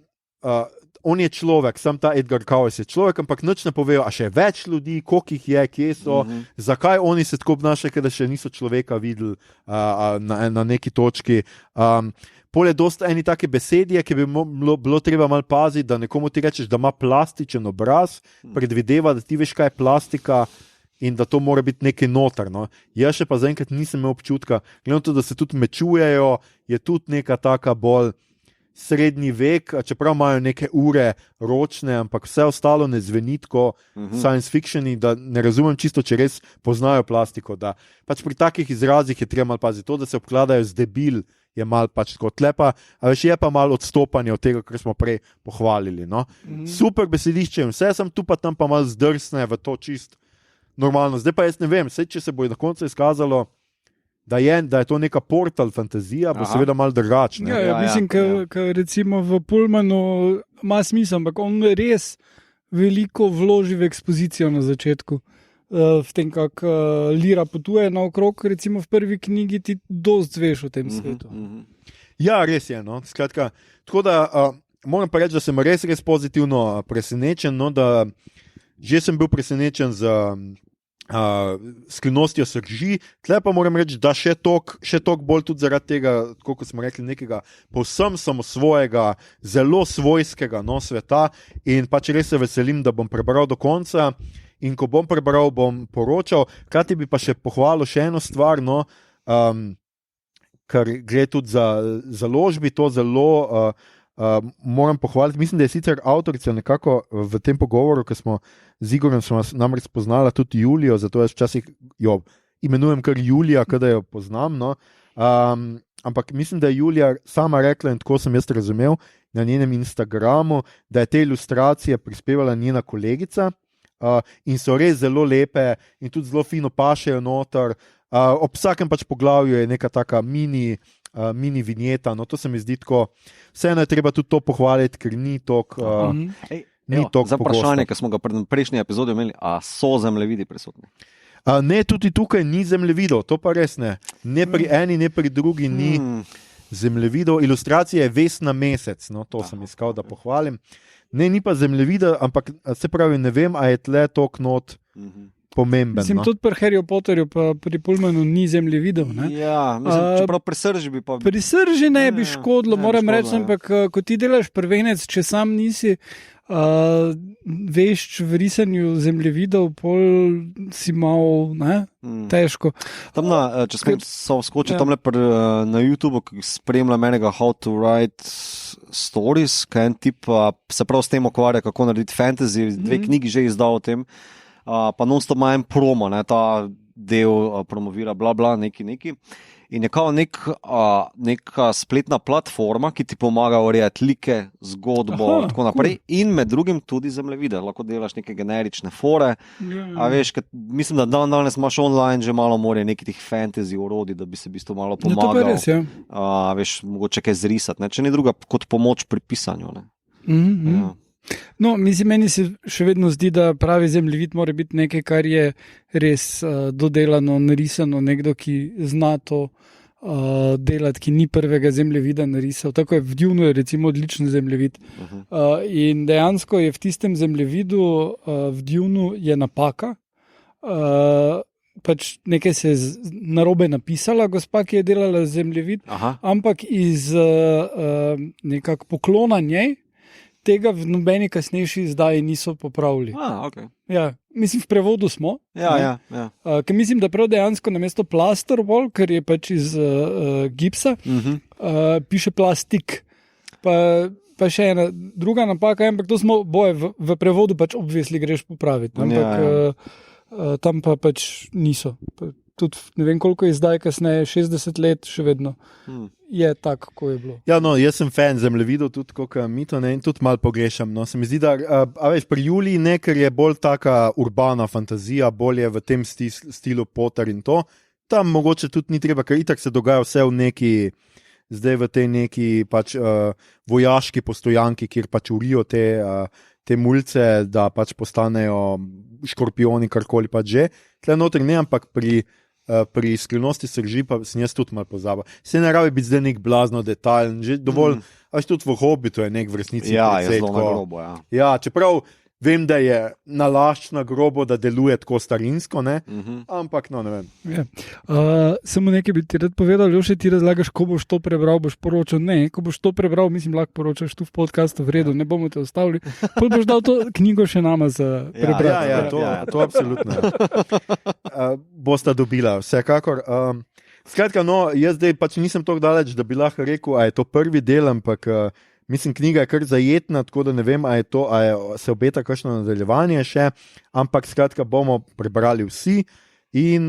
on je človek, sam ta Edgar Cayce je človek, ampak nič ne povejo, a še več ljudi, koliko jih je, kje so, zakaj oni se tako obnašajo, da še niso človeka videli na neki točki. Pol je dosta eni take besedje, ki bi bilo treba malo paziti, da nekomu ti rečeš, da ima plastičen obraz, predvideva, da ti veš, kaj je plastika in da to mora biti nekaj notrno. Jaz še pa zaenkrat nisem imel občutka, glede na to, da se tudi mečujejo, je tudi neka taka bolj srednji vek, čeprav imajo neke ure ročne, ampak vse ostalo ne zveni tako science fiction in da ne razumem čisto, če res poznajo plastiko. Da pač pri takih izrazih je treba malo paziti. To, da se obkladajo z debil, je malo pač tako tlepa, a veš, je pa malo odstopanje od tega, kar smo prej pohvalili. No? Super besedišče in vse sem tu pa tam pa malo zdrsne v to čist normalno. Zdaj pa jaz ne vem, če se bo na koncu izkazalo, da je to neka portal fantazija, bo seveda malo drugačna. Mislim, da recimo v Pullmanu ima smisel, ampak on res veliko vloži v ekspozicijo na začetku. V tem, kako Lira potuje naokrog, recimo v prvi knjigi, ti dosti zveš o tem svetu. Ja, res je. No. Skratka, tako da moram pa reči, da sem res pozitivno presenečen, no, da že sem bil presenečen z skrivnostjo srži, tle pa moram reči, da še toliko bolj tudi zaradi tega, kot smo rekli, nekega povsem samosvojega, zelo svojskega sveta in pač res se veselim, da bom prebral do konca in ko bom prebral, bom poročal. Krati bi pa še pohvalil še eno stvar, ker gre tudi za založbi, to zelo moram pohvaliti. Mislim, da je sicer avtorica nekako v tem pogovoru, ko smo z Igorjem namreč spoznala tudi Julijo, zato jaz včasih jo imenujem kar Julija, kada jo poznam. No. Ampak mislim, da je Julija sama rekla, in tako sem jaz razumel, na njenem Instagramu, da je te ilustracije prispevala njena kolegica in so res zelo lepe in tudi zelo fino pašejo noter. Ob vsakem pač poglavju je neka taka mini vinjeta, no to se mi zdi tako, vseeno je treba tudi to pohvaliti, ker ni toliko za vprašanje, ki smo ga v prejšnji epizodi imeli, a so zemljevidi prisotni? Ne, tudi tukaj ni zemljevidov, to pa res ne. Ne pri eni, ne pri drugi ni zemljevidov. Ilustracija je Vesna Mesec, no to sem iskal, da pohvalim. Ne, ni pa zemljevida, ampak se pravi, ne vem, a je tle tok not pomemben. Mislim, tudi pri Harryju Potterju pa pri Pullmanu ni zemljevidov. Ja, mislim, čeprav pri srži bi pa... Pri srži ne bi škodilo, moram reči, ampak ko ti delaš prvenec, če sam nisi vešč v risanju zemljevidov, pol si malo težko. Tam če sem skočil tam na YouTube, ki spremlja menega How to Write Stories, kaj en tip se prav s tem ukvarja, kako narediti fantasy, 2 knjigi že izdal o tem, pa non-stop ima en promo, ta del promovira, neki. In je kao neka spletna platforma, ki ti pomaga urejati like, zgodbo in tako naprej. In med drugim tudi zemljevide. Lahko delaš neke generične fore. A veš, mislim, da danes imaš online že malo more nekih tih fantasy orodij, da bi se v bistvu malo pomagal. To pa res, ja. Veš, mogoče kaj zrisati. Če ni druga kot pomoč pri pisanju. Ja. No, meni se še vedno zdi, da pravi zemljevid mora biti nekaj, kar je res dodelano, narisano, nekdo, ki zna to delati, ki ni prvega zemljevida narisal. Tako je v Dunu je recimo odličen zemljevid. In dejansko je v tistem zemljevidu v Dunu je napaka. Pač nekaj se je narobe napisala, gospa, ki je delala zemljevid, ampak iz nekak poklona njej, tega v nobeni kasnejši izdaji niso popravili. Okay. Ja, mislim, v prevodu smo. Ja. Ker mislim, da prav dejansko namesto plasterwall, ker je pač iz gipsa, piše plastik. Pa še ena druga napaka, ampak to smo boje v prevodu pač obvisli greš popraviti. Ampak tam pa pač niso. Tudi ne vem, koliko je zdaj kasneje, 60 let še vedno. Je tako, kako je bilo. Ja, no, jaz sem fan zemljevidov, tudi kot Mito, in tudi malo pogrešam. No. Se mi zdi, da veš, pri Juliji ne, ker je bolj taka urbana fantazija, bolj je v tem stilu Potter in to. Tam mogoče tudi ni treba, ker itak se dogaja vse v neki, zdaj v tej neki pač vojaški postojanki, kjer pač urijo te mulce, da pač postanejo škorpioni, karkoli pač že. Tle notri ne, ampak pri pri Skrivnosti srži pa sem jaz tudi malo pozabil. Se ne rabi biti zdaj nek blazno detajlen, že dovolj, tudi v Hobbitu je nek v resnici. Ja, je zelo na grobo, ja. Ja, čeprav vem, da je nalašč na grobo, da deluje tako starinsko, ne? Ampak no, ne vem. Ja. Samo nekaj bi ti rad povedal, Ljoše, ti razlagaš, ko boš to prebral, boš poročal. Ne, ko boš to prebral, mislim, lahko poročaš tu v podcastu, v redu, ne bomo te ostavili. Pol boš dal to knjigo še nama za prebrati. To absolutno. Bosta dobila, vsekakor. Skratka, no, jaz zdaj pač nisem tako daleč, da bi lahko rekel, a je to prvi del, ampak mislim, knjiga je kar zajetna, tako da ne vem, a se obeta kakšno nadaljevanje še, ampak skratka bomo prebrali vsi in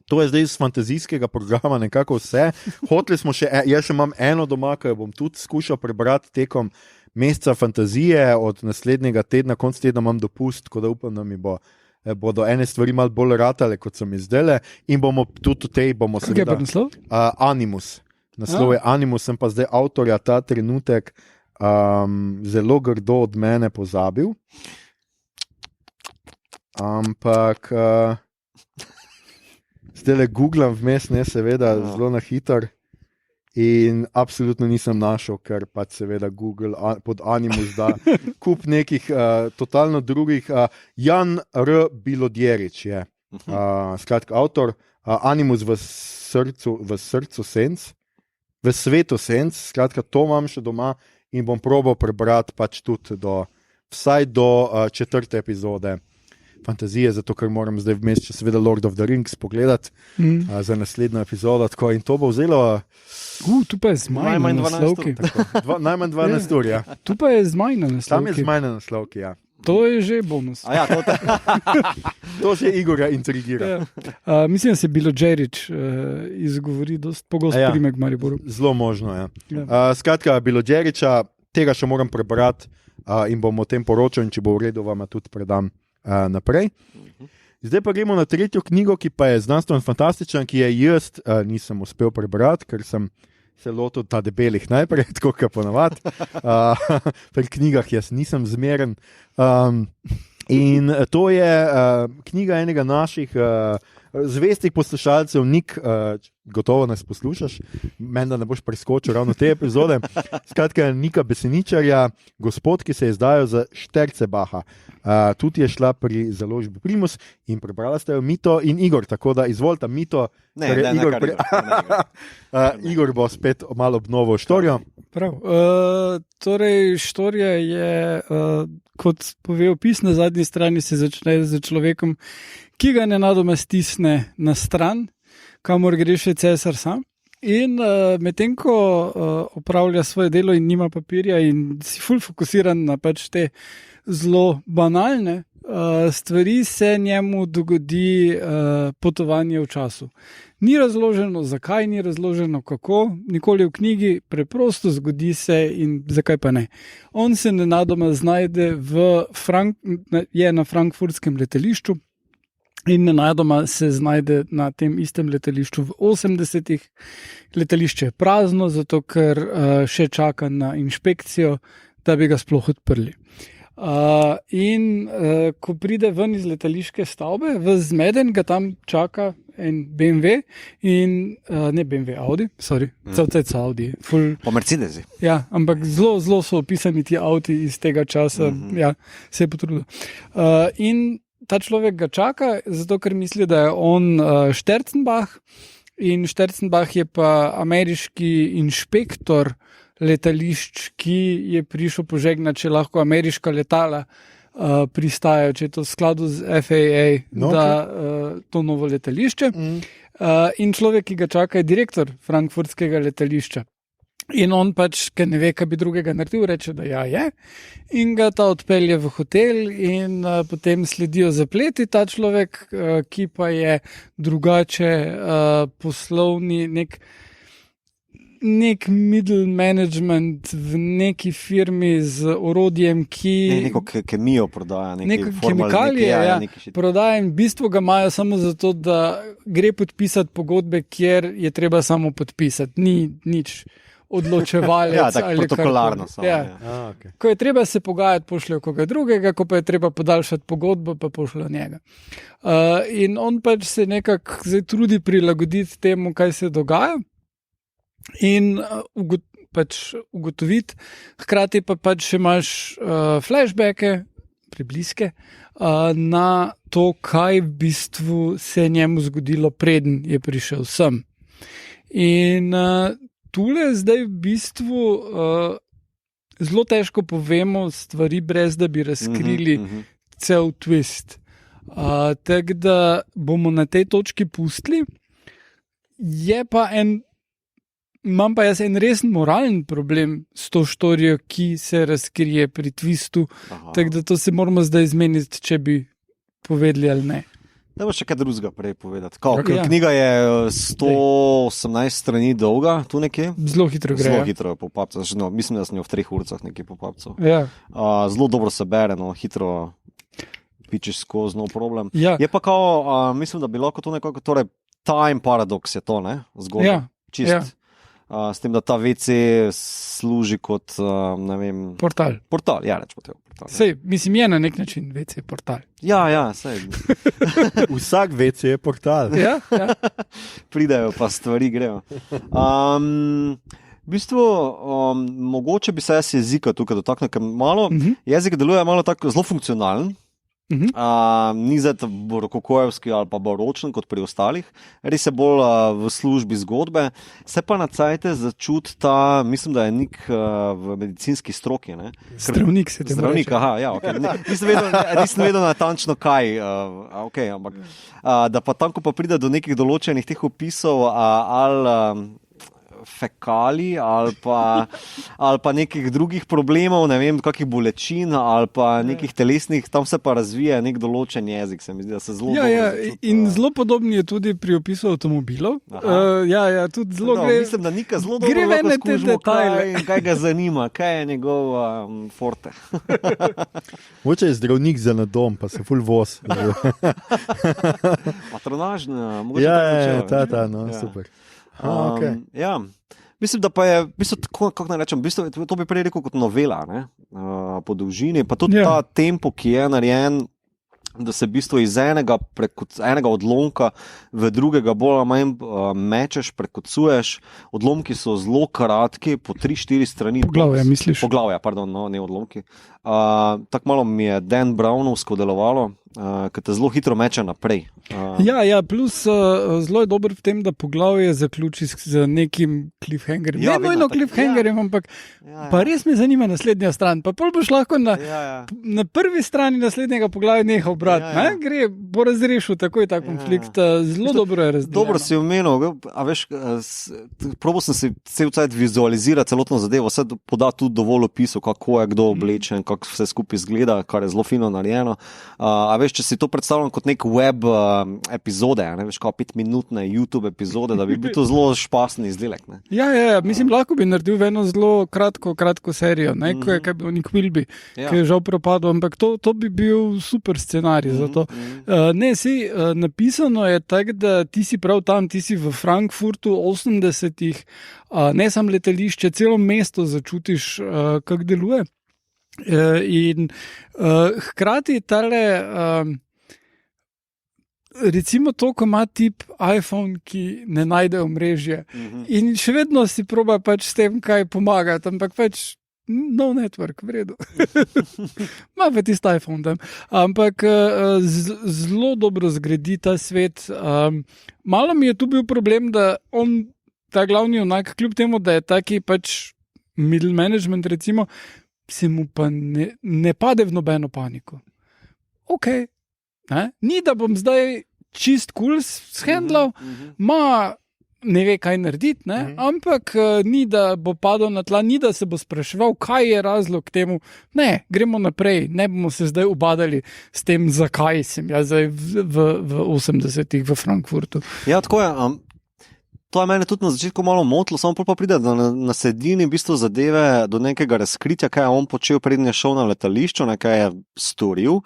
to je zdaj iz fantazijskega programa nekako vse. Hoteli smo še, jaz še imam eno doma, ki jo bom tudi skušal prebrati tekom meseca fantazije, od naslednjega tedna, konc tedna imam dopust, tako da upam, da mi bodo ene stvari malo bolj ratale, kot so mi zdele, in bomo tudi v tej bomo seveda... Kaj je pa naslov? Animus. Naslov je Animus, sem pa zdaj avtorja ta trenutek zelo grdo od mene pozabil. Ampak zdaj le googlam vmes, ne, seveda, zelo na hitro. In absolutno nisem našel, ker pač seveda Google pod Animus da kup nekih totalno drugih. Jan R. Bilodjerič je skratka avtor. Animus v srcu senc. V svetu senc, skratka, to imam še doma in bom probal prebrati pač tudi vsaj do 4. epizode fantazije, zato ker moram zdaj vmes še seveda Lord of the Rings pogledati za naslednjo epizodo, tako in to bo vzelo... Tu pa je zmaj na naslovki. Najmanj 12 ur, ja. Tu pa je zmaj na naslovki. Tam je zmaj na naslovki, ja. To je že bonus. To že Igorja intrigira. Ja. Mislim, da se Bilodjerič izgovori dosti pogosto primek Mariboru. Zelo možno, ja. Skratka, Bilodjeriča, tega še moram prebrati in bom o tem poročal, in če bo v redu, vam tudi predam naprej. Zdaj pa gremo na tretjo knjigo, ki pa je znanstveno fantastična, ki je jaz nisem uspel prebrati, ker sem se lotil ta debelih najprej, tako kot ponavadi. Pri knjigah jaz nisem zmeren. In to je knjiga enega naših zvestih poslušalcev, Nik, gotovo nas poslušaš, meni da ne boš preskočil ravno te epizode. Skratka, Nika Beseničarja, Gospod, ki se je izdajal za Štercebaha. Tudi je šla pri založbi Primus in prebrala ste jo Mito in Igor, tako da izvolite Mito. Igor bo spet malo obnovil štorijo. Prav. Torej, štorija je, kot pove opis, na zadnji strani se začne z človekom, ki ga nenadoma stisne na stran, kamor gre še cesar sam. In medtem ko opravlja svoje delo in nima papirja in si ful fokusiran na pač te zelo banalne stvari, se njemu dogodi potovanje v času. Ni razloženo zakaj, ni razloženo kako, nikoli v knjigi, preprosto zgodi se in zakaj pa ne. On se nenadoma znajde je na frankfurtskem letališču in nenadoma se znajde na tem istem letališču v 80-ih. Letališče je prazno, zato ker še čaka na inšpekcijo, da bi ga sploh odprli. Ko pride ven iz letališke stavbe, v zmeden ga tam čaka en BMW in ne BMW, Audi, celce Audi. Po Mercedesi. Ja, ampak zelo so opisani ti avti iz tega časa, ja, se je potrudil. In ta človek ga čaka, zato ker misli, da je on Štercenbach in Štercenbach je pa ameriški inšpektor letališč, ki je prišel požegnati, če lahko ameriška letala pristajajo, če je to v skladu z FAA, to novo letališče. In človek, ki ga čaka, je direktor frankfurtskega letališča. In on pač, ker ne ve, kaj bi drugega naredil, reče, da je. In ga ta odpelje v hotel in potem sledijo zapleti. Ta človek, ki pa je drugače poslovni, nek middle management v neki firmi z orodjem, ki... Neko kemijo prodaja, neko kemikalije, prodaja in v bistvu ga imajo samo zato, da gre podpisati pogodbe, kjer je treba samo podpisati. Ni nič odločevalec. Ja, tako ali protokolarno. karkoli. Ja. Okay. Ko je treba se pogajati, pošljajo koga drugega, ko pa je treba podaljšati pogodbo, pa pošljajo njega. In on pač se nekako zdaj trudi prilagoditi temu, kaj se dogaja in pač ugotoviti, hkrati pa pač še imaš flashbacke, pribliske, na to, kaj v bistvu se je njemu zgodilo, preden je prišel sem. In tule zdaj v bistvu zelo težko povemo stvari, brez da bi razkrili cel twist. Tako da bomo na tej točki pustili. Imam pa jaz en resen moralen problem s to štorijo, ki se razkrije pri twistu, tako da to se moramo zdaj zmeniti, če bi povedali ali ne. Da bo še kaj drugega prej povedati. Knjiga je 118 strani dolga, tu nekje. Zelo hitro gre. Zelo hitro je po papcu. No, mislim, da sem jo v 3 urcah nekje po papcu. Ja. Zelo dobro se bere, no, hitro pičeš skozi, no problem. Ja. Je pa kao, mislim, da bi lahko to nekako, torej time paradoks je to, ne? Zgodba. Ja. Čist. Ja. S tem, da ta WC služi kot, ne vem... Portal. Portal, ja, rečemo tega. Portal. Sej, mislim, je na nek način WC portal. Ja, sej. Vsak WC je portal. Ja. Pridejo pa stvari grejo. V bistvu, mogoče bi se jaz jezika tukaj dotaknil, ker malo, jezik deluje malo tako zelo funkcionalen. Ni zdaj rokokojevski ali pa baročen kot pri ostalih, res je bolj v službi zgodbe, se pa na cajte začuti ta, mislim, da je nek v medicinski stroki. Ne? Zdravnik se te Zdravnik, aha, ja, okay. Nisem vedel natančno kaj, okay, ampak da pa tam, ko pa pride do nekih določenih teh opisov ali fekali ali pa nekih drugih problemov, ne vem, kakih bolečin ali pa nekih telesnih, tam se pa razvija nek določen jezik, se mi zdi, da se zelo in zelo podobno je tudi pri opisu avtomobilov. Tudi zelo mislim, da Nika zelo dobro lahko skužimo, kaj ga zanima, kaj je njegov forte. Moče je zdravnik za na dom, pa se ful voz. Patronažna, mogoče ta, no, super. Okay. Ja. Mislim, da pa je, kako naj rečem, to bi prej rekel kot novela, ne? Po dolžini, pa tudi ta tempo, ki je narejen, da se v bistvu iz enega odlomka v drugega bolj ali manj mečeš, prekucuješ. Odlomki so zelo kratki, po 3-4 strani. Poglavja, misliš? Poglavja, pardon, no, ne odlomki. Tako malo mi je Dan Brownovsko delovalo, ker te zelo hitro meče naprej. Plus zelo je dober v tem, da poglavje zaključi z nekim cliffhangerjem. Ne nujno cliffhangerjem, ampak pa res me zanima naslednja stran. Pa pol boš lahko na prvi strani naslednjega poglavja nehal brati. Bo razrešil takoj ta konflikt. Zelo dobro je razdeljeno. Dobro si omenil, a veš, probal sem si cel cajt vizualizirati celotno zadevo, vse poda tudi dovolj opisov, kako je kdo oblečen, kako vse skupaj izgleda, kar je zelo fino narejeno. A veš, če si to predstavljam kot nek web epizode, ne veš, kao 5-minutne YouTube epizode, da bi bil to zelo špasen izdelek. Ne? Ja, mislim, lahko bi naredil eno zelo kratko serijo, ko je nek Wilby, ki je žal propadel, ampak to bi bil super scenarij za to. Napisano je tako, da ti si prav tam, ti si v Frankfurtu 80-ih, ne samo letališče, celo mesto začutiš, kako deluje. In hkrati tale, recimo to, ko ima tip iPhone, ki ne najde omrežje in še vedno si proba pač s tem kaj pomagati, ampak pač no network, v redu. Ma pa tisti iPhone tam. Ampak zelo dobro zgradi ta svet. Malo mi je tu bil problem, da on, ta glavni junak, kljub temu, da je taki pač middle management, recimo, se mu pa ne pade v nobeno paniko. Ni, da bom zdaj čist cool shendlal, ne ve, kaj narediti, ampak ni, da bo padel na tla, ni, da se bo spraševal, kaj je razlog temu. Ne, gremo naprej, ne bomo se zdaj ubadali s tem, zakaj sem jaz zdaj v 80-ih v Frankfurtu. Ja, tako je. To je mene tudi na začetku malo motilo, samo pol pa pride na sredini v bistvu zadeve do nekega razkritja, kaj je on počel, preden je šel na letališče, kaj je storil.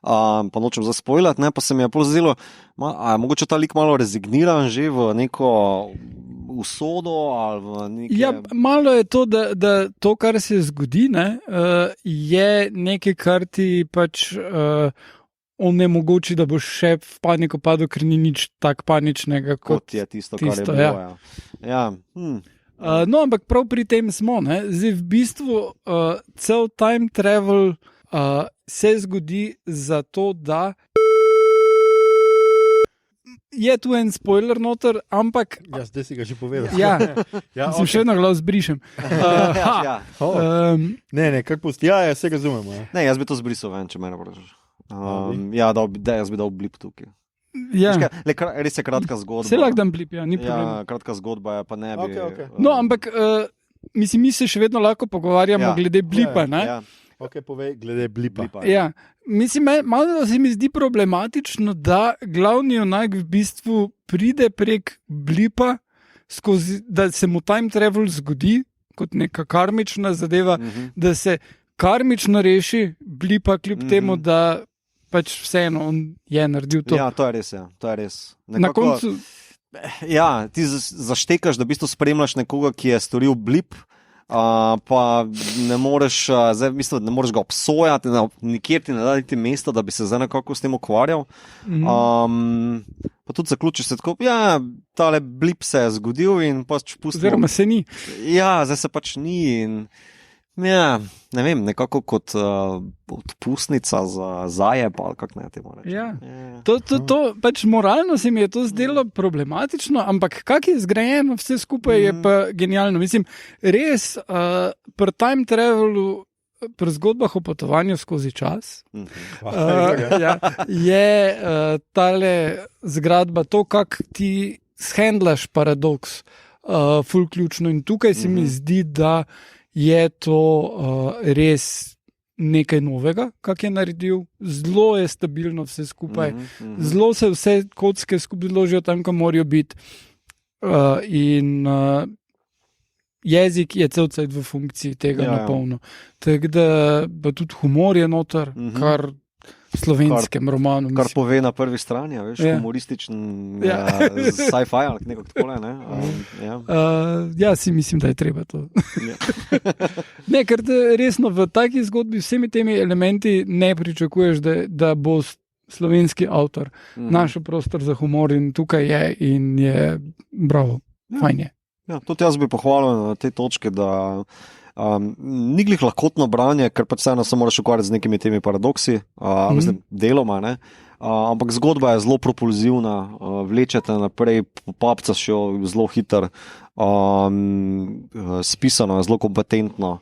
Pa nočem zaspoilati, pa se mi je pol zdelo, a je mogoče ta lik malo rezigniran že v neko usodo ali v neke... Ja, malo je to, da to, kar se zgodi, je nekaj, kar ti pač onemogoči, da boš še v paniko padel, ker ni nič tako paničnega kot je tisto, kar je bilo. Ja. Ja. No, ampak prav pri tem smo. Zdaj, v bistvu cel time travel se zgodi zato, da je tu en spoiler noter, ampak... Ja, zdaj si ga že povedal. Ja, okay. Še eno glas zbrišem. Ne, kar pusti. Ja, se razumemo. Ja. Ne, jaz bi to zbrisal ven, če me vprašaš. Jaz bi dal blip tukaj. Ja. Res je kratka zgodba. Se lahko dam blip, ni problem. Ja, kratka zgodba je, pa ne bi... Okay. No, ampak mislim, mi se še vedno lahko pogovarjamo glede blipa. Ja. Ok, povej, glede blipa. Ja. Mislim, malo se mi zdi problematično, da glavni junak v bistvu pride prek blipa, da se mu time travel zgodi kot neka karmična zadeva, da se karmično reši blipa, kljub temu, da pač vseeno on je naredil to. Ja, to je res. Ja. To je res. Na koncu... Ja, ti zaštekaš, da v bistvu spremljaš nekoga, ki je storil blip, pa ne moreš, ne moreš ga obsojati, nikjer ti ne dati mesta, da bi se zdaj nekako s tem ukvarjal. Pa tudi zaključiš se tako, ja, tale blip se je zgodil in pač pustimo. Oziroma se ni. Ja, zdaj se pač ni in ja, ne vem, nekako kot odpustnica za zajeb ali kako naj temu rečem. Ja. To pač moralno se mi je to zdelo problematično, ampak kak je zgrajeno vse skupaj je pa genialno. Mislim, res pri time travelu, pri zgodbah o potovanju skozi čas je tale zgradba to, kak ti shendlaš paradoks ful ključno in tukaj se mi zdi, da je to res nekaj novega, kak je naredil. Zelo je stabilno vse skupaj. Zelo se vse kocke skupaj ložijo tam, kam morajo biti. In jezik je cel cajt v funkciji tega napolno. Tako da pa tudi humor je noter, kar v slovenskem romanu. Kar pove na prvi strani, veš, humorističen sci-fi ali nekako takole, ne? Ja, si mislim, da je treba to. Ne, ker resno v taki zgodbi vsemi temi elementi ne pričakuješ, da bo slovenski avtor našel prostor za humor in tukaj je in je bravo, fajn je. Ja, tudi jaz bi pohvalil na tej točki, da ni glih lahkotno branje, ker pač vseeno se moraš ukvarjati z nekimi temi paradoksi, mislim, deloma, ne? Ampak zgodba je zelo propulzivna, vlečete naprej, popapcaš jo zelo hiter, spisano je zelo kompetentno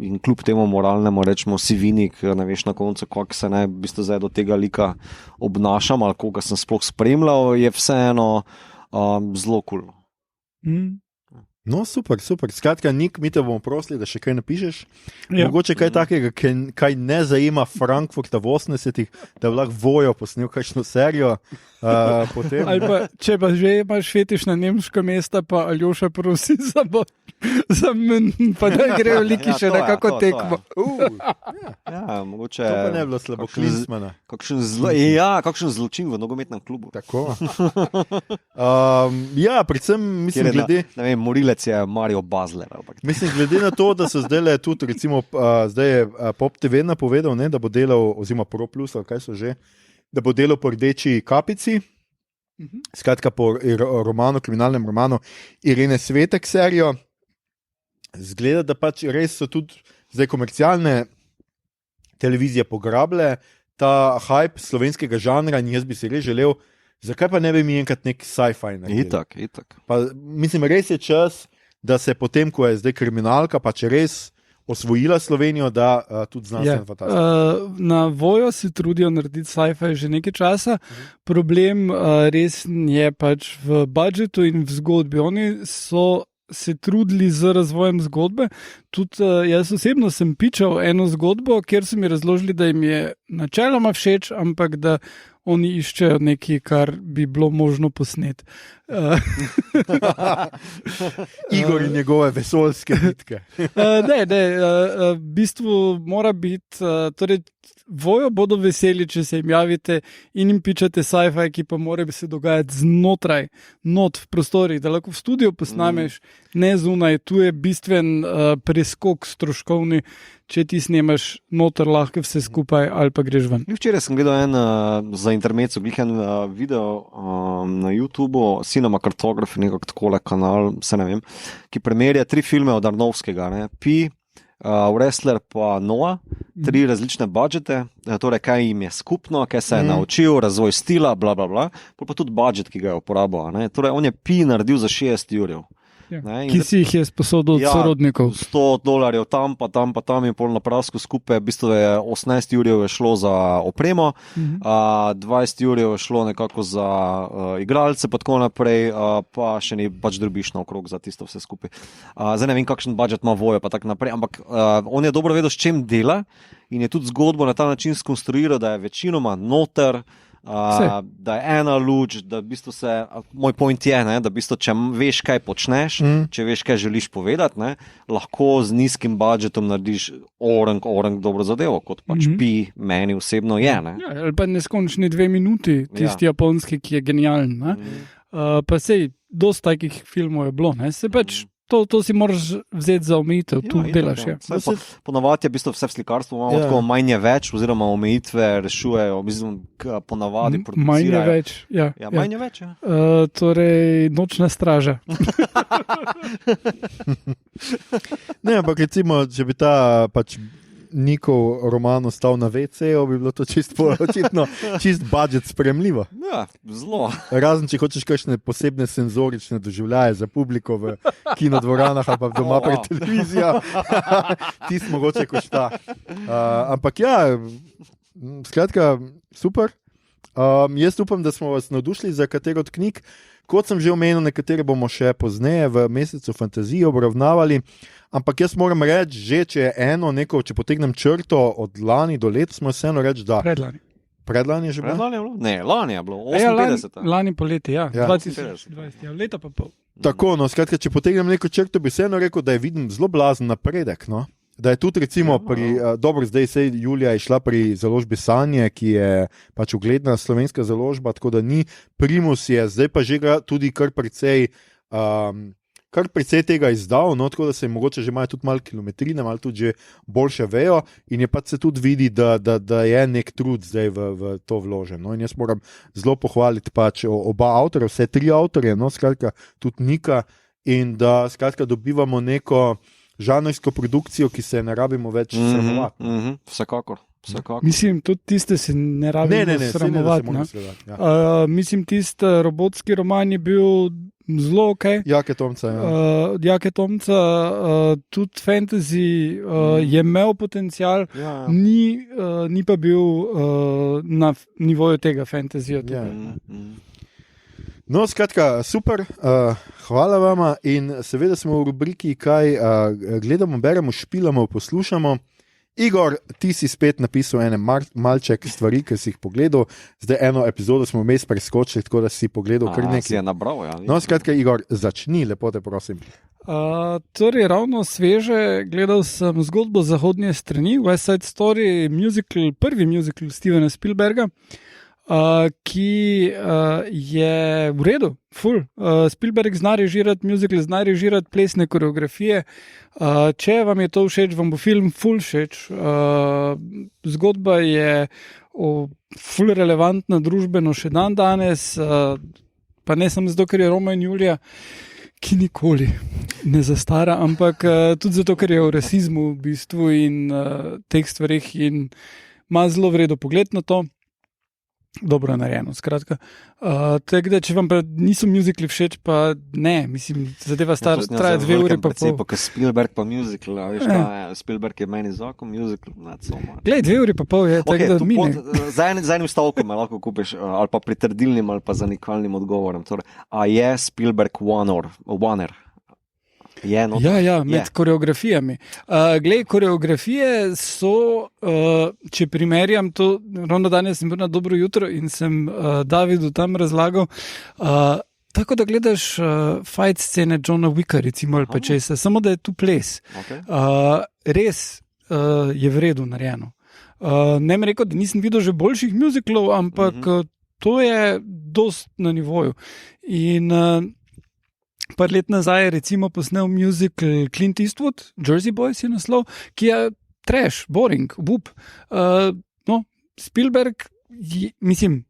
in kljub temu moralnemu rečemo sivinik, ne veš na koncu, kako se naj v bistvu zdaj do tega lika obnašam ali koga sem sploh spremljal, je vseeno zelo cool. No, super. Skratka, Nik, mi te bomo prosili, da še kaj napišeš. Mogoče kaj takega, kaj ne zajema Frankfurta v 80-ih, da bi lahko Vojo posnel kakšno serijo. Ali pa, če pa že imaš fetiš na nemška mesta, pa Aljoša prosi za men, pa da grejo liki še nekako tekmo. Ja, mogoče... To pa ne bi bilo slabo, Klinsmana. Kakšen zločin v nogometnem klubu. Tako. Ja, predvsem mislim, glede... Ne vem, morilec je Mario Basler. Mislim, glede na to, da so zdaj tudi, recimo, zdaj je Pop TV napovedal, ne, da bo delal, oziroma Pro Plus, ali kaj so že, da bo delal po Rdeči kapici, skratka po kriminalnem romanu Irene Svetek serijo. Zgleda, da pač res so tudi zdaj komercialne televizije pograbile ta hype slovenskega žanra in jaz bi si res želel, zakaj pa ne bi mi enkrat nek sci-fi naredil? Itak. Pa, mislim, res je čas, da se potem, ko je zdaj kriminalka, pa če res osvojila Slovenijo, da tudi znanstvena fantastika. Na Vojo se trudijo narediti sci-fi že nekaj časa. Problem res je pač v budžetu in v zgodbi. Oni so se trudili z razvojem zgodbe. Tudi jaz osebno sem pičal eno zgodbo, kjer so mi razložili, da jim je načeloma všeč, ampak da oni iščejo nekaj, kar bi bilo možno posneti. Igor in njegove vesoljske bitke. V bistvu mora biti, torej vojo bodo veseli, če se jim javite in jim pičate sci-fi, ki pa mora se dogajati znotraj, not v prostorih, da lahko v studiu posnameš, ne zunaj. Tu je bistven preskok stroškovni, če ti snemaš noter, lahko vse skupaj ali pa greš ven. Včeraj sem gledal za intermezzo, en video na YouTubu, Cinema Cartography, nekako takole kanal, se ne vem, ki primerja 3 filme od Arnovskega, ne, Pi, Wrestler pa Noah, 3 različne budžete, torej kaj jim je skupno, kaj se je naučil, razvoj stila, bla, bla, bla, pa tudi budžet, ki ga je uporabil. Ne. Torej, on je Pi naredil za 60 jurjev. Ja. Ki si jih je sposodil od sorodnikov. $100 tam, pa tam in pol na prasku skupaj. V bistvu je 18 jurjev je šlo za opremo, 20 jurjev je šlo nekako za igralce, pa tako naprej, pa še ni pač drobiš na okrog za tisto vse skupaj. Zdaj ne vem, kakšen budžet ima vojo, pa tako naprej, ampak on je dobro vedel, s čem dela in je tudi zgodbo na ta način skonstruiral, da je večinoma noter, da je ena luč, da v bistvu moj point je, ne, da v bistvu, če veš, kaj počneš, če veš, kaj želiš povedati, ne, lahko z nizkim budžetom narediš orang dobro zadevo, kot pač Pi meni osebno je. Ne. Ja, ali pa neskončni 2 minuti, tisti japonski, ki je genijalen. Pa sej, dosti takih filmov je bilo, ne, se pač To si moraš vzeti za omejitev, tu delaš. Ponavadi je v bistvu vse v slikarstvu, imamo tako manj je več, oziroma omejitve rešujejo, mislim, ponavadi producirajo. Manj je več, ja. Manj je več, ja. Torej, Nočna straža. Ne, ampak recimo, če bi ta pač Nikov roman ostal na WC-ju, bi bilo to očitno čist budžet spremljivo. Ja, zelo. Razen, če hočeš kakšne posebne senzorične doživljaje za publiko v kinodvoranah ali pa doma pred televizijo, tisto mogoče košta. Ampak ja, skratka, super. Jaz upam, da smo vas navdušili za katero od knjig. Kot sem že omenil, nekatere bomo še pozneje v mesecu fantazije obravnavali. Ampak jaz moram reči, že če je če potegnem črto od lani do leta, smo vseeno reči, da. Predlani je že bilo? Ne, lani je bilo, 58. Lani poleti, ja. 2020, leta pa pol. Tako, no, skratka, če potegnem neko črto, bi vseeno rekel, da je vidim zelo blazen napredek, no. Da je tudi recimo dobro, zdaj se Julija je šla pri založbi Sanje, ki je pač ugledna slovenska založba, tako da ni primus je, zdaj pa že tudi kar precej tega izdal, no, tako da se mogoče že imajo tudi malo kilometrine, malo tudi že boljše vejo in je pač se tudi vidi, da je nek trud zdaj v to vložen. No, in jaz moram zelo pohvaliti pač oba avtorja, vse 3 avtorje, no, skratka tudi Nika, in da skratka dobivamo neko žanrsko produkcijo, ki se ne rabimo več sramovati. Vsekakor. Mislim, tudi tiste se ne rabimo sramovati. Mislim, tisti robotski roman je bil zelo ok. Jake Tomca, tudi fantasy je imel potencial, ni pa bil na nivoju tega fantasyja. No, skratka, super, hvala vama in seveda smo v rubriki, kaj gledamo, beremo, špilamo, poslušamo. Igor, ti si spet napisal ene malček stvari, ki si jih pogledal. Zdaj eno epizodo smo vmes preskočili, tako da si pogledal kar nekaj. Si je nabral, ja. No, skratka, Igor, začni, lepo te prosim. Torej, ravno sveže, gledal sem zgodbo zahodnje strani, West Side Story, musical, prvi musical Stevena Spielberga, ki je v redu, full. Spielberg zna režirati musical, zna režirati plesne koreografije. Če vam je to všeč, vam bo film full všeč. Zgodba je full relevantna družbeno še dan danes, pa ne samo zato, ker je Roma in Julija, ki nikoli ne zastara, ampak tudi zato, ker je o rasizmu v bistvu in teh stvarih in ima zelo v redu pogled na to. Dobro narejeno, skratka. Tako da, če vam pa niso musicali všeč, pa ne, mislim, zadeva traja 2 ure pa pol. Ker Spielberg pa musical, veš kaj, Spielberg je meni zakon, musical, not so much. Glej, 2 ure pa pol je, tako da mine. Za enim stavkom lahko kupiš, ali pa pritrdilnim, ali pa zanikalnim odgovorom. Torej, a je Spielberg oner? Med koreografijami. Glej, koreografije so, če primerjam to, ravno danes sem bil na Dobro jutro in sem Davidu tam razlagal, tako da gledaš fight scene Johna Wicka, recimo, ali pa česa, samo da je tu ples. Res je v redu narejeno. Ne bi rekel, da nisem videl že boljših muziklov, ampak to je dost na nivoju. In par let nazaj je recimo posnel musical Clint Eastwood, Jersey Boys je naslov, ki je trash, boring, bup. Spielberg, mislim,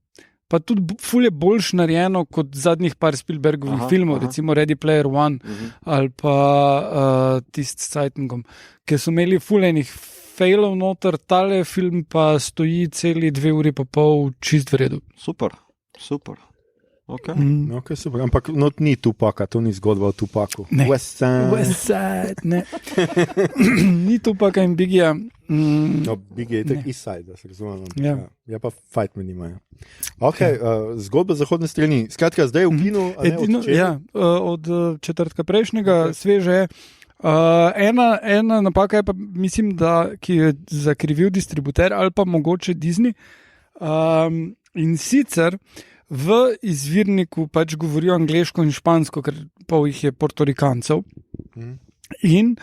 pa tudi ful je boljš narejeno kot zadnjih par Spielbergovih filmov, recimo Ready Player One ali pa tist s Zeitungom, ki so imeli ful enih failov noter, tale film pa stoji celi 2 uri pa pol čist v redu. Super. Okay, super. Ampak ni Tupaka, to ni zgodba o Tupaku. Ne. West Side, ne. Ni Tupaka in Biggija. Biggie je tak East Side, da se razumem. Ja. Pa Fight Me nimajo. Zgodba zahodne strani. Skratka, zdaj v kinu, od četrtka prejšnjega, sveže je. Ena napaka je pa, mislim, da ki je zakrivil distributer ali pa mogoče Disney. In sicer v izvirniku pač govorijo angleško in špansko, ker pol jih je Portorikancev. In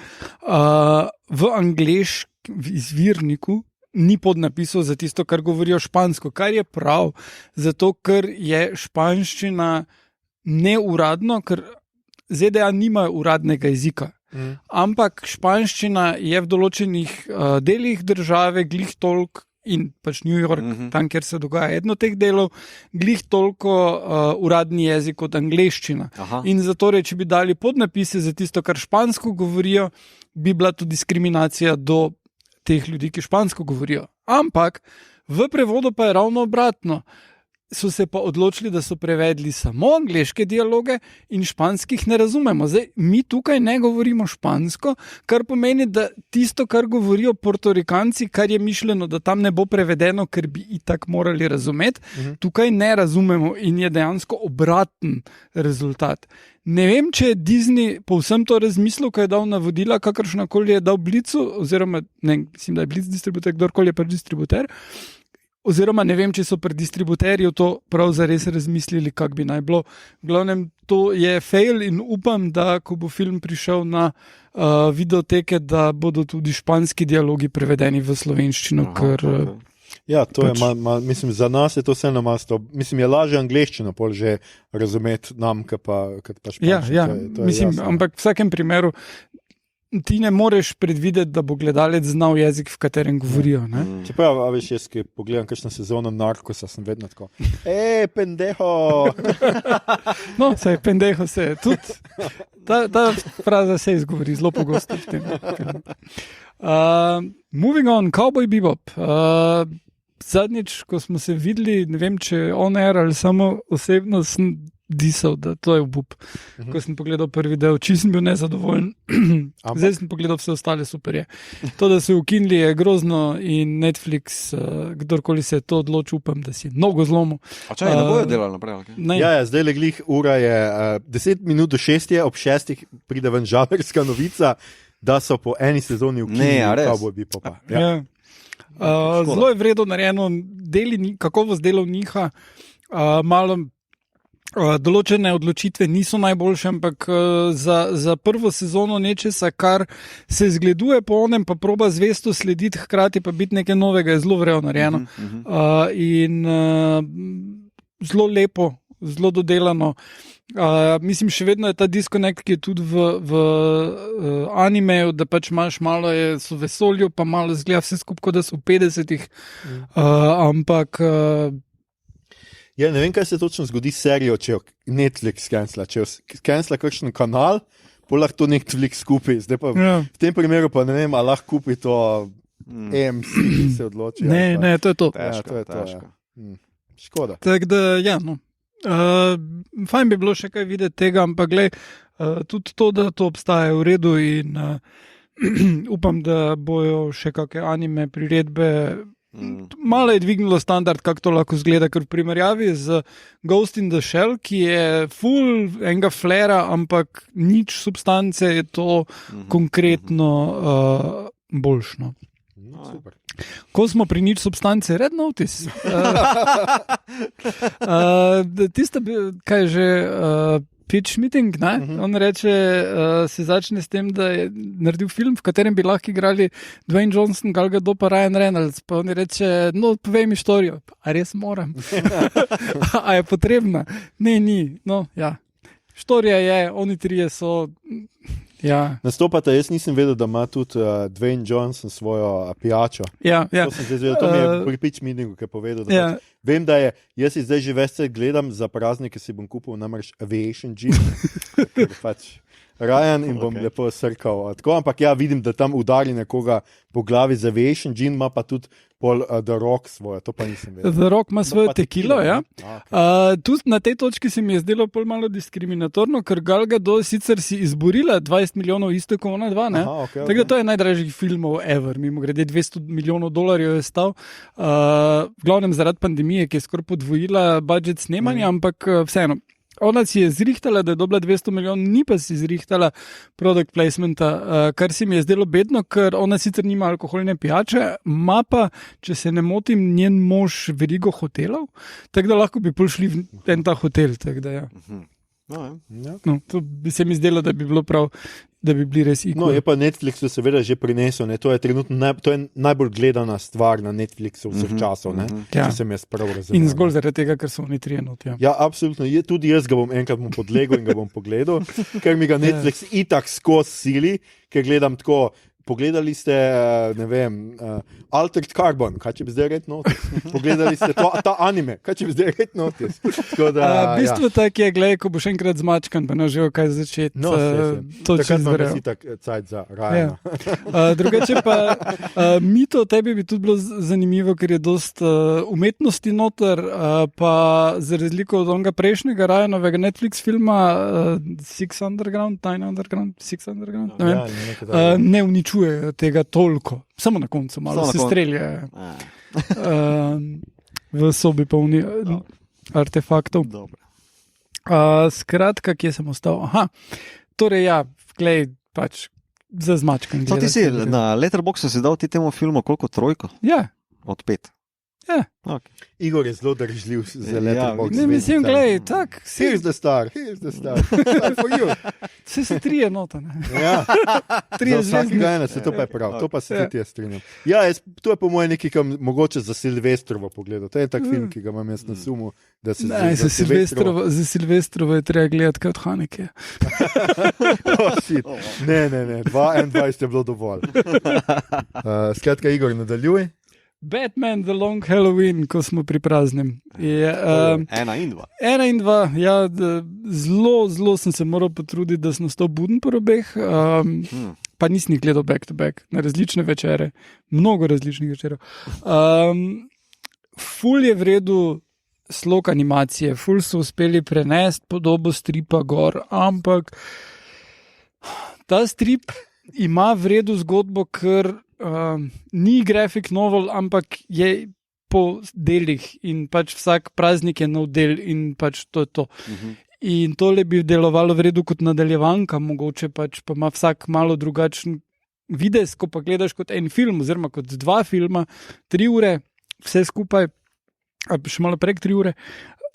v angleškem izvirniku ni podnapisov za tisto, kar govorijo špansko, kar je prav, zato ker je španščina neuradno, ker ZDA nimajo uradnega jezika. Ampak španščina je v določenih delih države glih toliko in pač New York, tam, kjer se dogaja eno teh delov, glih toliko uradni jezik kot angleščina. In zato, če bi dali podnapise za tisto, kar špansko govorijo, bi bila to diskriminacija do teh ljudi, ki špansko govorijo. Ampak v prevodu pa je ravno obratno. So se pa odločili, da so prevedli samo angleške dialoge in španskih ne razumemo. Zdaj, mi tukaj ne govorimo špansko, kar pomeni, da tisto, kar govorijo Portorikanci, kar je mišljeno, da tam ne bo prevedeno, ker bi itak morali razumeti, tukaj ne razumemo in je dejansko obraten rezultat. Ne vem, če je Disney povsem to razmislil, ko je dal navodila, kakršnakoli je dal Blicu, oziroma mislim, da je Blic distributer, kdorkoli je pač distributer, oziroma ne vem, če so pri distributerju to prav zares razmislili, kak bi naj bilo. V glavnem, to je fail in upam, da ko bo film prišel na videoteke, da bodo tudi španski dialogi prevedeni v slovenščino, ker... Ja, to pač... je, mislim, za nas je to vseeno masto. Mislim, je lažje angleščino pol že razumeti nam, kot pa španščino. Ja, mislim, ampak v vsakem primeru ti ne moreš predvideti, da bo gledalec znal jezik, v katerem govorijo. Čeprav, veš, jaz, ki pogledam kakšno sezono Narkosa, sem vedno tako, pendejo! No, saj, pendejo se je tudi. Ta fraza se izgovori zelo pogosto v tem. Moving on, Cowboy Bebop. Zadnjič, ko smo se videli, ne vem, če on air ali samo osebno sem disal, da to je obup. Ko sem pogledal prvi del, čisto sem bil nezadovoljen. Zdaj sem pogledal vse ostale, super je. To, da so ukinili, je grozno in Netflix, kdorkoli se je to odločil, upam, da si mnogo zlomil. A čaj, ne bojo delali naprej? Okay? Ja, zdaj le glih, ura je 10 minut do 6, ob 6 pride ven žaverska novica, da so po eni sezoni ukinili Cowboy Bebopa. Zelo je vredno narejeno, kakovost delov niha, malo določene odločitve niso najboljše, ampak za prvo sezono nečesa, kar se zgleduje po onem, pa proba zvesto slediti, hkrati pa biti nekaj novega, je zelo vredno narejeno. In zelo lepo, zelo dodelano. Mislim, še vedno je ta disconnect, ki je tudi v animeju, da pač imaš malo so vesolju, pa malo zgleda vse skupaj, da so v 50-ih, ampak ja, ne vem, kaj se točno zgodi s serijo, če jo Netflix cancela. Če jo cancela kakšen kanal, pa lahko to Netflix kupi. Zdaj pa v tem primeru pa ne vem, ali lahko kupi to AMC, ki se odloči. Ne, to je to. Težko. Škoda. Tako da, ja, no. Fajn bi bilo še kaj videti tega, ampak glej, tudi to, da to obstaja v redu in upam, da bojo še kakšne anime priredbe malo je dvignilo standard, kako to lahko zgleda, ker v primerjavi z Ghost in the Shell, ki je full enega flera, ampak nič substance, je to konkretno boljšno. Super. Ko smo pri nič substance, Red Notice. Tista, kaj je že... pitch meeting, on reče, se začne s tem, da je naredil film, v katerem bi lahko igrali Dwayne Johnson, Gal Gadot pa Ryan Reynolds, pa on reče, no, povej mi štorijo, a res moram? A je potrebna? Ne, ni, no, ja. Štorija je, oni trije so, ja. Nastopate, jaz nisem vedel, da ima tudi Dwayne Johnson svojo pijačo. Ja. To sem zdaj zvedel, to mi je pri pitch meetingu, ki je povedal, da vem, da je, jaz si zdaj že veste gledam za praznike, si bom kupil namreč Aviation Gin, pač Ryan in bom lepo srkal. Tako, ampak ja, vidim, da tam udari nekoga po glavi z Aviation Gin, ima pa tudi pol The Rock svojo, to pa nisem vedel. The Rock ima svojo tekilo, ja. Tudi na tej točki se mi je zdelo pol malo diskriminatorno, ker Gal Gadot sicer si izborila 20 milijonov isto kot ona dva, ne? Tako da to je najdražjih filmov ever, mimo grede $200 milijonov je stal. V glavnem zaradi pandemije, ki je skoraj podvojila budžet snemanja, ampak vseeno. Ona si je zrihtala, da je dobila 200 milijonov, ni pa si zrihtala product placementa, kar se mi je zdelo bedno, ker ona sicer nima alkoholne pijače, ima pa, če se ne motim, njen mož verigo hotelov, tako da lahko bi prišli v en ta hotel. Da, ja. No, to bi se mi zdelo, da bi bilo prav, da bi bili res equal. No, je pa Netflix seveda že prinesel, to je trenutno to je najbolj gledana stvar na Netflixu vseh časov, če sem jaz prav razumel. In zgolj zaradi tega, ker so oni trije not. Ja, absolutno. Tudi jaz ga bom enkrat podlegel in ga bom pogledal, ker mi ga Netflix itak skozi sili, ker gledam tako. Pogledali ste, ne vem, Altered Carbon, kaj če bi zdaj red notis? Pogledali ste ta anime, kaj če bi zdaj red notis? V bistvu tako je, gledaj, ko boš enkrat zmačkan, pa ne že kaj začeti. No, to je si tak cajt za Ryana. Drugače pa, Mito, tebi bi tudi bilo zanimivo, ker je dost umetnosti noter, pa za razliko od onega prejšnjega Ryanovega Netflix filma Six Underground, Nine Underground, Six Underground, ne vem, ne uničuje tega toliko, samo na koncu malo se streljajo v sobi polni artefaktov. Skratka, kje sem ostal? Torej ja, glej, pač za zmačkanje. Ti si na Letterboxdu si dal ti temu filmu koliko, 3? Ja. Od 5. Ja. Okay. Igor je zelo držljiv za Letterboxd. Ne, mislim, gledaj, tak. Here's the star for you. Vse se trije nota, ne? Ja, za vsakega ena, se to pa je prav, to pa se tudi jaz strinjam. Ja, to je po mojem nekaj, kam mogoče za Silvestrovo pogledal, to je tak film, ki ga imam jaz na sumu, da se za Silvestrovo. Za Silvestrovo je treba gledati kot Haneke. Ne, 22 je bilo dovolj. Skratka, Igor, nadaljuj. Batman The Long Halloween, ko smo pri praznem. 1 in 2. 1 in 2, ja, zelo sem se moral potruditi, da sem ostal buden po robeh, pa nisem jih gledal back to back, na različne večere, mnogo različnih večerov. Ful je v redu slog animacije, ful so uspeli prenesti podobo stripa gor, ampak ta strip ima v redu zgodbo, ker ni grafik novel, ampak je po delih in pač vsak praznik je nov del in pač to je to. In tole bi delovalo v redu kot nadaljevanka, mogoče pač pa ima vsak malo drugačen videz, ko pa gledaš kot en film oziroma kot 2 filma, 3 ure, vse skupaj, še malo prek 3 ure,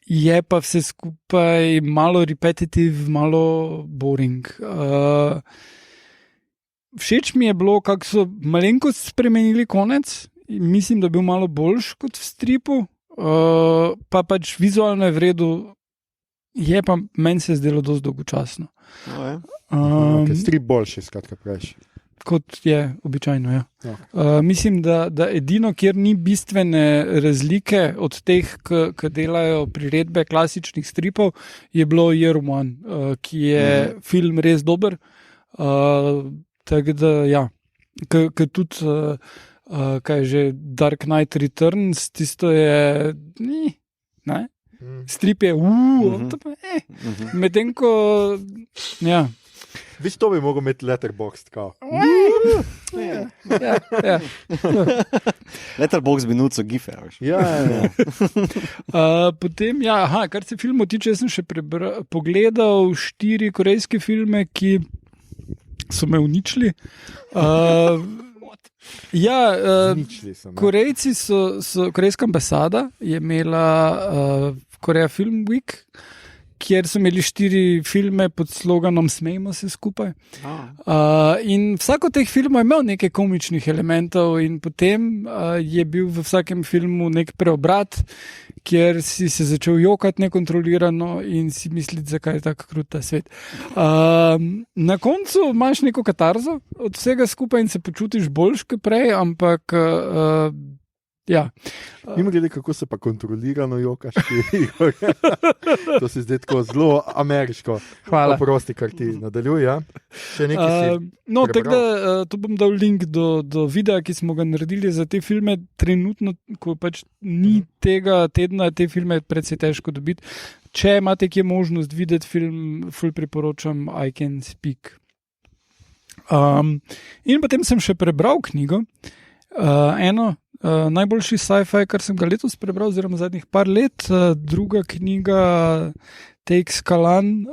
je pa vse skupaj malo repetitive, malo boring. Všeč mi je bilo, kako so malenkost spremenili konec. Mislim, da je bil malo boljš kot v stripu, pa pač vizualno je v redu, je pa meni se zdelo dosti dolgočasno. Strip boljši, skratka praviš. Kot je običajno, ja. Mislim, da edino, kjer ni bistvene razlike od teh, ki delajo priredbe klasičnih stripov, je bilo Year One, ki je film res dober. Tako da, ja, ker tudi, kaj že, Dark Knight Returns, tisto je, ne, strip je, medtem ko, ja. Viš, to bi mogel imeti Letterboxd, kao. Ja. Letterboxd minut so gife. Ja. Potem, kar se filmov tiče, sem še pogledal 4 korejske filme, ki so me uničili. Ničli so. Korejci korejska ambasada je imela Korea Film Week, kjer so imeli 4 filme pod sloganom Smejmo se skupaj. In vsak od teh filmov je imel nekaj komičnih elementov in potem je bil v vsakem filmu nek preobrat, kjer si se začel jokati nekontrolirano in si misliti, zakaj je tako krut ta svet. Na koncu imaš neko katarzo od vsega skupaj in se počutiš boljš kot prej, ampak ja. Mimo glede, kako se pa kontrolirano jokaš, Igor. To se zdaj tako zelo ameriško. Hvala. Prosti, kar ti nadaljuje. Ja? Še nekaj si tako da tu bom dal link do videa, ki smo ga naredili za te filme. Trenutno, ko pač ni tega tedna, te filme je predvsej težko dobiti. Če imate kje možnost videti film, ful priporočam I Can Speak. In potem sem še prebral knjigo. Najboljši sci-fi, kar sem ga letos prebral, oziroma zadnjih par let. Druga knjiga Takes Kalan,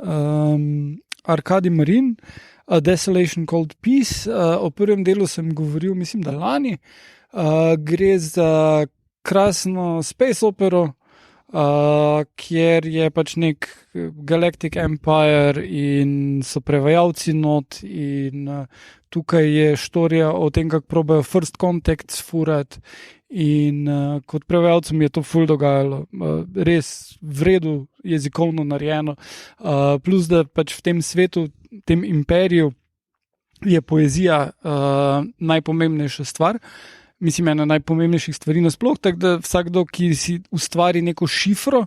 Arkady Marin, A Desolation Called Peace. O prvem delu sem govoril, mislim, da lani. Gre za krasno space opero, kjer je pač nek Galactic Empire in so prevajalci not in tukaj je štorija o tem, kako probajo First Contact sfurati in kot prevajalcem je to ful dogajalo. Res v redu jezikovno narejeno. Plus, da pač v tem svetu, tem imperiju je poezija najpomembnejša stvar. Mislim, ena najpomembnejših stvari nasploh, tako da vsakdo, ki si ustvari neko šifro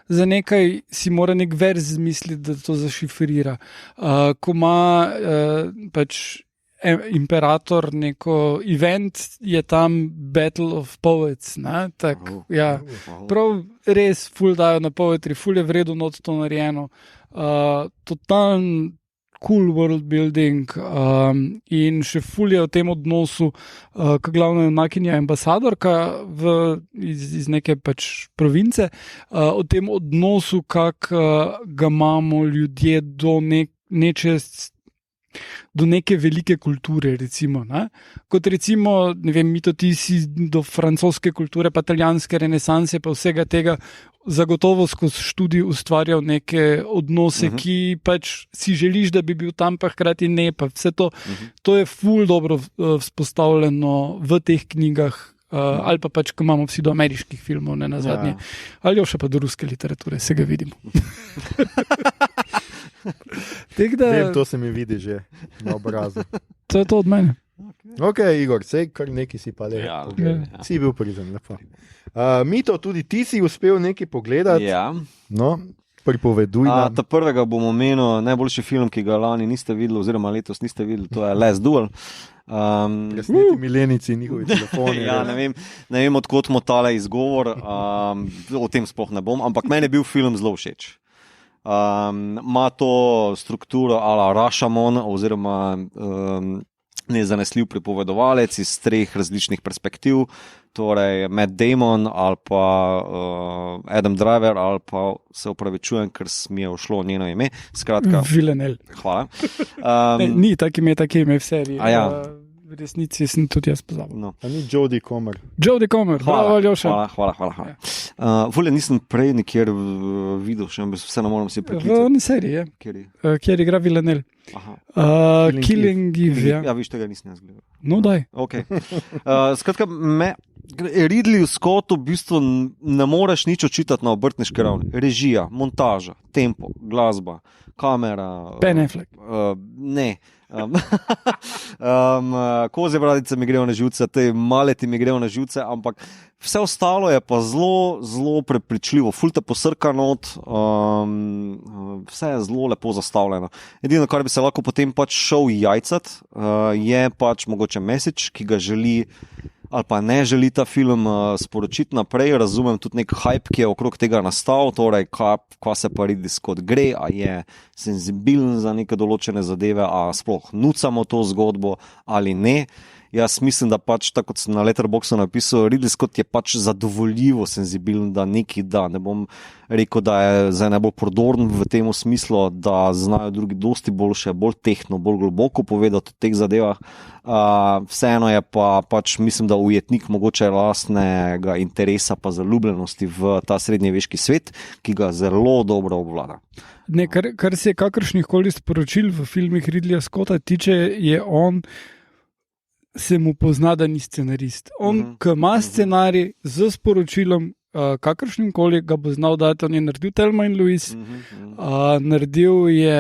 za nekaj, si mora nek verz zmisliti, da to zašifrira. Ko ima pač imperator neko event, je tam Battle of Poets. Prav res ful dajo na poetry, ful je vredno not to narejeno. Totalno cool world building in še ful je o tem odnosu, ko glavna junakinja je ambasadorka iz neke pač province, o tem odnosu, kako ga imamo ljudje do neke velike kulture, recimo. Ne? Kot recimo, ne vem, mi to ti si do francoske kulture, pa italijanske renesanse, pa vsega tega zagotovo skozi študij ustvarjal neke odnose, ki pač si želiš, da bi bil tam, pa hkrati ne, pa vse to. To je ful dobro vzpostavljeno v teh knjigah, ali pa pač, ko imamo vsi do ameriških filmov, ne nazadnje. Ali še pa do ruske literature, se ga vidimo. Vem, to se mi vidi že na obrazu. To je to od mene. Ok, Igor, sej kar neki si pa le. Si bil prizem, lepo. Mito, tudi ti si uspel nekaj pogledati. Ja. No, pripoveduj nam. Ta prvega bom omenil, najboljši film, ki ga lani niste videli, oziroma letos niste videli, to je Last Duel. Resniti milenici in njihovi telefoni. Ne vem, odkot mu tale izgovor, o tem sploh ne bom, ampak meni je bil film zelo všeč. Ima to strukturo ala Rashomon, oziroma nezanesljiv pripovedovalec iz 3 različnih perspektiv, torej Matt Damon ali pa Adam Driver, ali pa se opravičujem, ker mi je ušlo njeno ime. Skratka, Villanelle. Hvala. Ni tako ime v seriji. Ja. V resnici sem tudi jaz pozabil. No. A ni Jodie Comer. Jodie Comer, bravo, Aljoša. Hvala. Fulje nisem prej nikjer videl, še vseeno moram si preklicati. V oni seriji, kjer igra Villanelle. Killing Eve, ja. Ja, viš, tega nisem jaz gledal. No, daj. Okay. Skratka, Ridley Scottu v bistvu ne moreš nič očitati na obrtniški ravni. Režija, montaža, tempo, glasba, kamera. Ben Affleck. Ne. Kozje bradice mi grejo na živce, te maleti mi grejo na živce, ampak vse ostalo je pa zelo prepričljivo, ful te posrka not, vse je zelo lepo zastavljeno. Edino, kar bi se lahko potem pač šel jajcat, je pač mogoče message, ki ga želi ali pa ne želi ta film sporočiti naprej. Razumem tudi nek hype, ki je okrog tega nastal, torej kaj se pa Ridley Scott gre, a je senzibilen za neke določene zadeve, a sploh nucamo to zgodbo ali ne. Jaz mislim, da pač, tako kot sem na Letterboxdu napisal, Ridley Scott je pač zadovoljivo senzibilen, da neki da. Ne bom rekel, da je zdaj najbolj prodorn v tem smislu, da znajo drugi dosti boljše, bolj tehno, bolj globoko povedati o teh zadevah. Vseeno je pa pač, mislim, da ujetnik mogoče lastnega interesa pa zaljubljenosti v ta srednjeveški svet, ki ga zelo dobro obvlada. Ne, kar se kakršnih koli sporočil v filmih Ridleya Scotta tiče, je on se mu pozna, da ni scenarist. On, ki ima scenarij z sporočilom, kakršnim koli ga bo znal dati, on je naredil Thelma in Louise, naredil je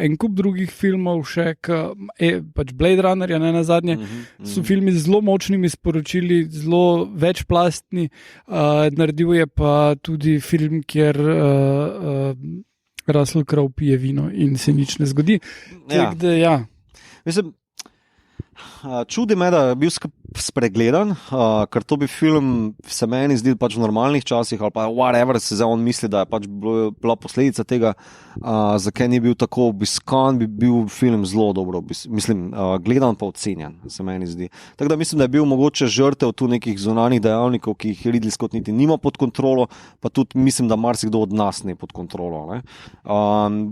en kup drugih filmov, še pač Blade Runner, ne nazadnje, so filmi z zelo močnimi sporočili, zelo večplastni, naredil je pa tudi film, kjer Russell Crowe pije vino in se nič ne zgodi. Ja. Da, ja. Mislim, čudi me, da je bil spregledan, ker to bi film se meni zdi pač v normalnih časih ali pa whatever se zdaj on misli, da je pač bila posledica tega, zakaj ni bil tako obiskan, bi bil film zelo dobro, gledan pa ocenjen, se meni zdi. Tako da mislim, da je bil mogoče žrtev tu nekih zunanjih dejavnikov, ki jih Ridley Scott niti nima pod kontrolo, pa tudi mislim, da marsikdo od nas ne pod kontrolo. Ne?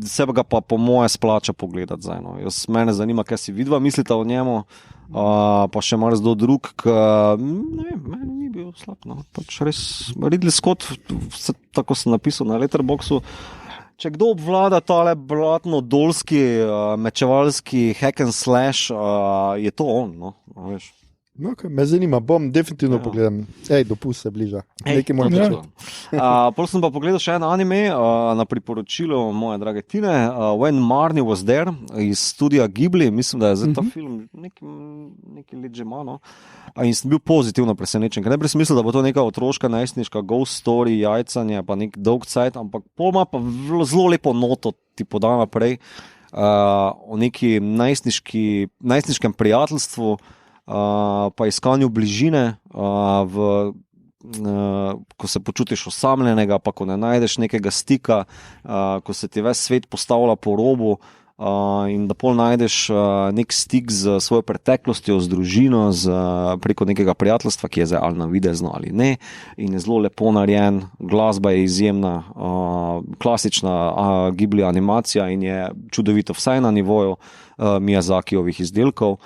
Sebe ga pa po moje splača pogledati zdaj. No. Mene zanima, kaj si vidva mislite o njemu, pa še marsikdo drug, ne vem, meni ni bil slab. No. Pač res, Ridley Scott, tako sem napisal na Letterboxdu, če kdo obvlada tale blatno-dolski, mečevalski hack and slash, je to on, no, veš. No, okay, me zanima, bom definitivno pogledam. Dopust se bliža. Nekaj moram početi. Pol sem pa pogledal še en anime na priporočilo moje drage Tine, When Marnie Was There, iz studija Ghibli. Mislim, da je za ta film nekaj let že ima, no. In sem bil pozitivno presenečen, ker najprej sem mislil, da bo to neka otroška, najstniška ghost story, jajcanje, pa nek dolg cajt, ampak pol ima pa zelo lepo noto ti poda naprej o neki najstniškem prijateljstvu, pa iskanju bližine, ko se počutiš osamljenega, pa ko ne najdeš nekega stika, ko se ti ves svet postavlja po robu, in da pol najdeš nek stik z svojo preteklostjo, z družino, preko nekega prijateljstva, ki je zdaj ali navidezno ali ne, in je zelo lepo narejen, glasba je izjemna, klasična Ghibli animacija in je čudovito vsaj na nivoju Miyazakijevih izdelkov,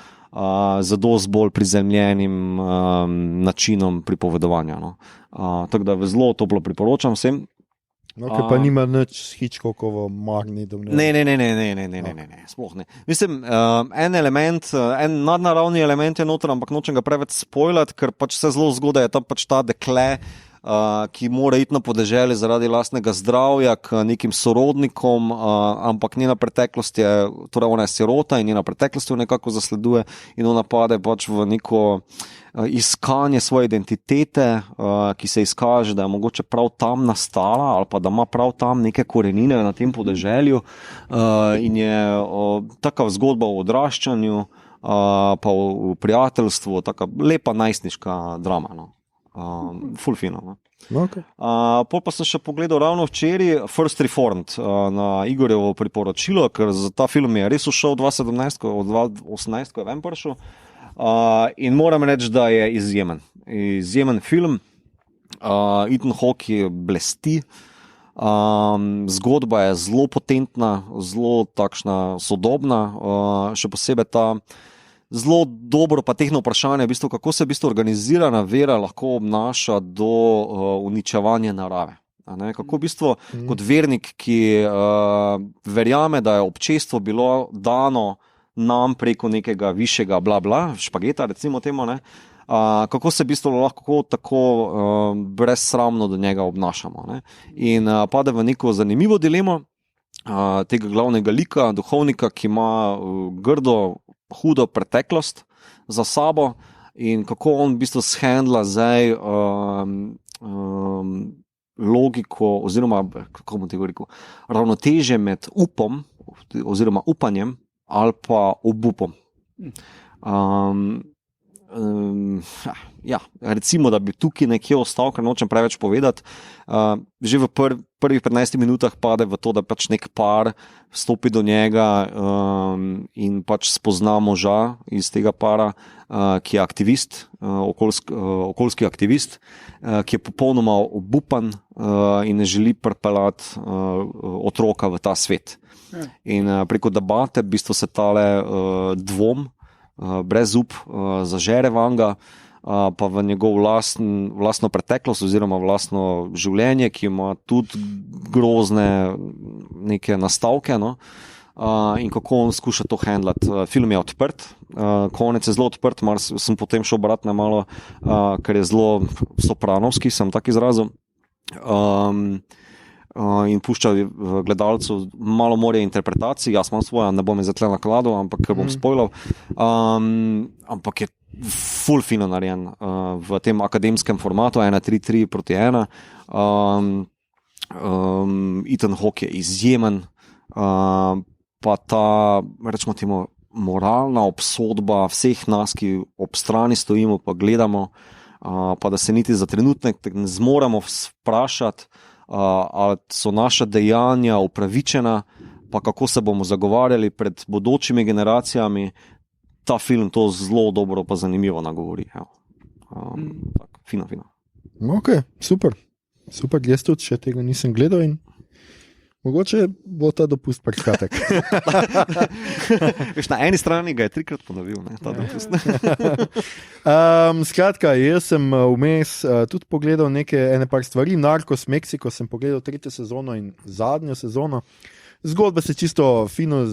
z dosti bolj prizemljenim načinom pripovedovanja. No. Tako da zelo toplo priporočam vsem. No, ker pa nima nič s Hitchcockovo Marnie. Ne, sploh ne. Mislim, en nadnaravni element je noter, ampak nočem ga preveč spoilati, ker pač se zelo zgodaj je tam pač ta dekle, ki mora iti na podeželje zaradi lastnega zdravja k nekim sorodnikom, ampak njena preteklost je, torej ona je sirota in njena preteklost jo nekako zasleduje in ona pade pač v neko iskanje svoje identitete, ki se izkaže, da je mogoče prav tam nastala ali pa da ima prav tam neke korenine na tem podeželju, in je taka zgodba o odraščanju, pa o prijateljstvu, taka lepa najstniška drama. No. Ful fino. No. Okay. Pol pa sem še pogledal ravno včeraj First Reformed na Igorjevo priporočilo, ker za ta film je res ušel 2017, od 2018, ko je ven prišel, in moram reči, da je izjemen film. Ethan Hawke blesti, zgodba je zelo potentna, zelo takšna sodobna, še posebej ta zelo dobro pa tehno vprašanje, v bistvu, kako se v bistvu organizirana vera lahko obnaša do uničevanja narave. Kako v bistvu kot vernik, ki verjame, da je občestvo bilo dano nam preko nekega višjega bla bla, špageta recimo temu, ne? Kako se v bistvu lahko tako brezsramno do njega obnašamo. Ne? In pade v neko zanimivo dilemo tega glavnega lika, duhovnika, ki ima hudo preteklost za sabo in kako on v bistvu shendla zdaj logiko oziroma, kako bom tega rekel, ravnoteže med upom oziroma upanjem ali pa obupom. Ja, recimo, da bi tukaj nekje ostal, ker nočem preveč povedati. Že v prvih 15 minutah pade v to, da pač nek par stopi do njega in pač spozna moža iz tega para, ki je aktivist, okoljski aktivist, ki je popolnoma obupan in ne želi pripeljati otroka v ta svet. In preko debate v bistvu se tale dvom, brezup zažere vanga, pa v njegov vlastno preteklost oziroma vlastno življenje, ki ima tudi grozne neke nastavke, no? In kako on skuša to handlati. Film je odprt, konec je zelo odprt, sem potem šel brati na malo, ker je zelo sopranovski, sem tak izrazil. In pušča gledalcu malo more interpretacij, jaz imam svoje, ne bom je zatle nakladal, ampak ker bom spoilal, ampak je ful fino narejen v tem akademskem formatu 1:3:1. Ethan Hawke je izjemen, pa ta, rečemo temu, moralna obsodba vseh nas, ki ob strani stojimo pa gledamo, pa da se niti za trenutek ne zmoremo vprašati, ali so naša dejanja upravičena, pa kako se bomo zagovarjali pred bodočimi generacijami. Ta film to zelo dobro pa zanimivo nagovori. Fino. Ok, super. Jaz tudi še tega nisem gledal in mogoče bo ta dopust prekratek. Veš, na eni strani ga je 3-krat ponovil, ne, ta dopust. Skratka, jaz sem vmes tudi pogledal ene par stvari. Narcos Mexico sem pogledal 3. sezono in zadnjo sezono. Zgodba se čisto fino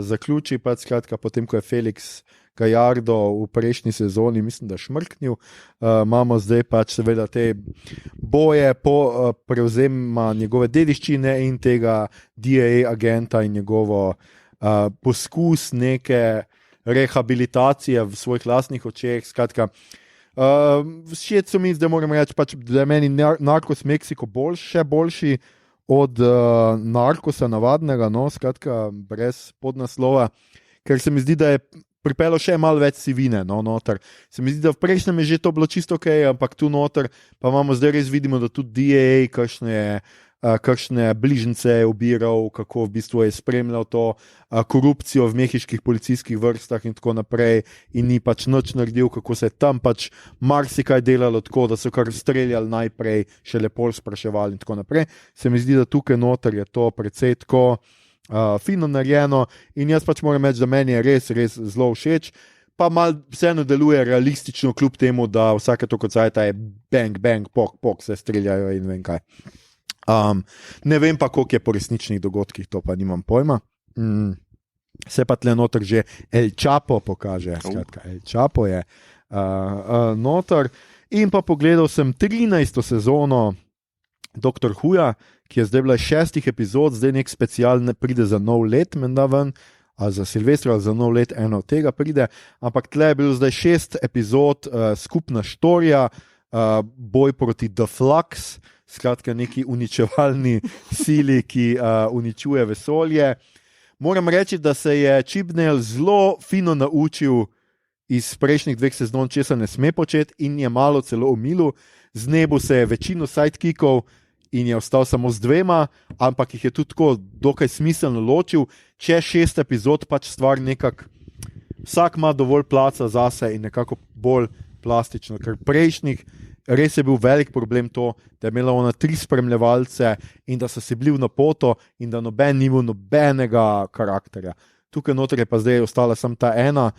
zaključi, pa skratka, potem, ko je Felix Gallardo v prejšnji sezoni, mislim, da šmrknil, imamo zdaj pač seveda te boje po prevzema njegove dediščine in tega DEA agenta in njegovo poskus neke rehabilitacije v svojih lastnih očeh. Skratka, všeč so mi, zdaj moram reči, pač, da je meni Narcos Mexico še boljši od Narcosa navadnega, no, skratka, brez podnaslova, ker se mi zdi, da je pripeljal še malo več sivine, no, noter. Se mi zdi, da v prejšnjem je že to bilo čisto ok, ampak tu noter pa imamo zdaj res vidimo, da tudi DEA kakšne bližnjice je obiral, kako v bistvu je spremljal to korupcijo v mehiških policijskih vrstah in tako naprej in ni pač nič naredil, kako se je tam pač marsikaj delalo tako, da so kar streljali najprej, še lepo spraševali in tako naprej. Se mi zdi, da tukaj noter je to precej tako fino narejeno in jaz pač moram reči, da meni je res zelo všeč, pa malo vseeno deluje realistično, kljub temu, da vsake toliko cajta je bang, bang, pok, se streljajo in vem kaj. Ne vem pa, koliko je po resničnih dogodkih, to pa nimam pojma. Se pa tle noter že El Chapo pokaže, skratka, El Chapo je noter in pa pogledal sem 13. sezono Dr. Whoja, ki je zdaj bila 6 epizod, zdaj nek special ne pride za nov let, menda ven, ali za Silvestra, ali za nov let, eno od tega pride, ampak tle je bil zdaj 6 epizod, skupna štorija, boj proti The Flux, skratka neki uničevalni sili, ki uničuje vesolje. Moram reči, da se je Chibnall zelo fino naučil iz prejšnjih 2 sezon, česa ne sme početi in je malo celo omilil. Z nebu se je večino sidekickov in je ostal samo z 2, ampak jih je tudi tako dokaj smiselno ločil. Če 6 epizod pač stvar nekako, vsak ima dovolj placa zase in nekako bolj plastično, ker prejšnjih res je bil velik problem to, da je imela ona 3 spremljevalce in da so si bili v napoto in da noben ni imel nobenega karakterja. Tukaj noter je pa zdaj ostala samo ta ena,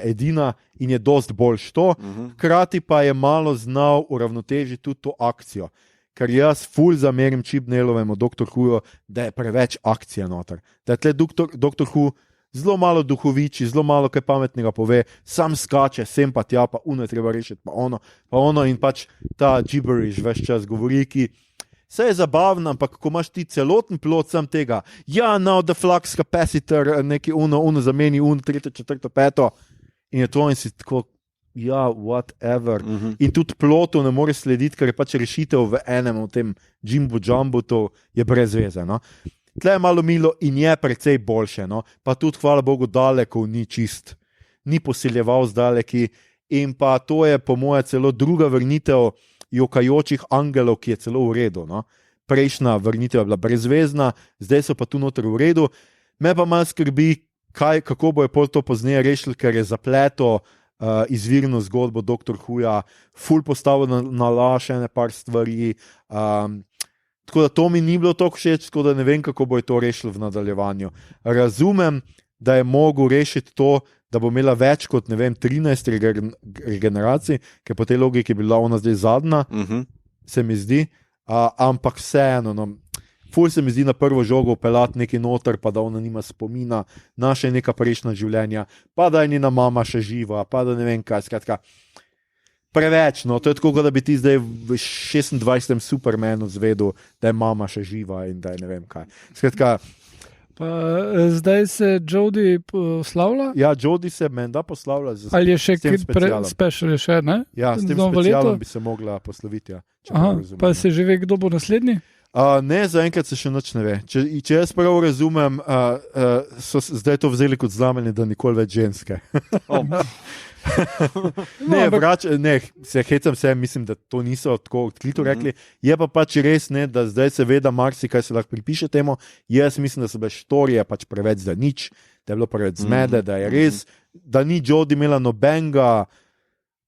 edina in je dosti boljš to. Hkrati pa je malo znal uravnotežiti tudi to akcijo. Ker jaz ful zamerim Chibnallovemu Dr. Whoju, da je preveč akcije noter. Da je tle Dr. Who zelo malo duhoviči, zelo malo kaj pametnega pove, sam skače, sem pa tja, pa uno je treba rešiti, pa ono in pač ta gibberish ves čas govori, ki vse je zabavno, ampak ko imaš ti celoten plot sam tega, now the flux capacitor, neki uno zameni, 3., 4., 5. in je to in si tako, whatever. In tudi plotu ne more slediti, ker je pač rešitev v enem v tem Jimbo Jumbo, to je brez veze, no. Tle je malo milo in je precej boljše, no. Pa tudi, hvala Bogu, daleko ni čist, ni posiljeval z daleki in pa to je po moje celo druga vrnitev jokajočih angelov, ki je celo v redu. No? Prejšnja vrnitev je bila brezvezna, zdaj so pa tu noter v redu. Me pa malo skrbi, kako bo je pol to pozneje rešil, ker je zapleto izvirno zgodbo Dr. Whoja, ful postavil na laž ene par stvari. Tako da to mi ni bilo tako všeč, tako da ne vem, kako bo je to rešil v nadaljevanju. Razumem, da je mogel rešiti to, da bo imela več kot, 13 regeneracij, ker po tej logiki je bila ona zdaj zadnja, se mi zdi, ampak vseeno, ful se mi zdi na prvo žogo pelati neki noter, pa da ona nima spomina na še neka prejšnja življenja, pa da je njena mama še živa, pa da ne vem kaj, skratka. Preveč, no, to je tako, da bi ti zdaj v 26. Supermanu zvedel, da je mama še živa in da je ne vem kaj. Skratka, pa zdaj se Jodie poslavlja? Ja, Jodie se menda poslavlja z Ali je še s tem kaj specialom. special, je še, ne? Ja, s tem Novo specialom leto? bi se mogla posloviti. Ja, Aha, pa se že ve, kdo bo naslednji? Ne, zaenkrat se še nič ne ve. Če jaz prav razumem, so zdaj to vzeli kot znamenje, da nikoli več ženske. Ne, se hecam se, mislim, da to niso tako odkrito rekli. Je pa pač res, ne, da zdaj se ve, da marsikaj se lahko pripiše temu. Jaz mislim, da so bile štorije pač preveč za nič, da je bilo preveč zmede, da je res, da ni Jodie imela nobenega,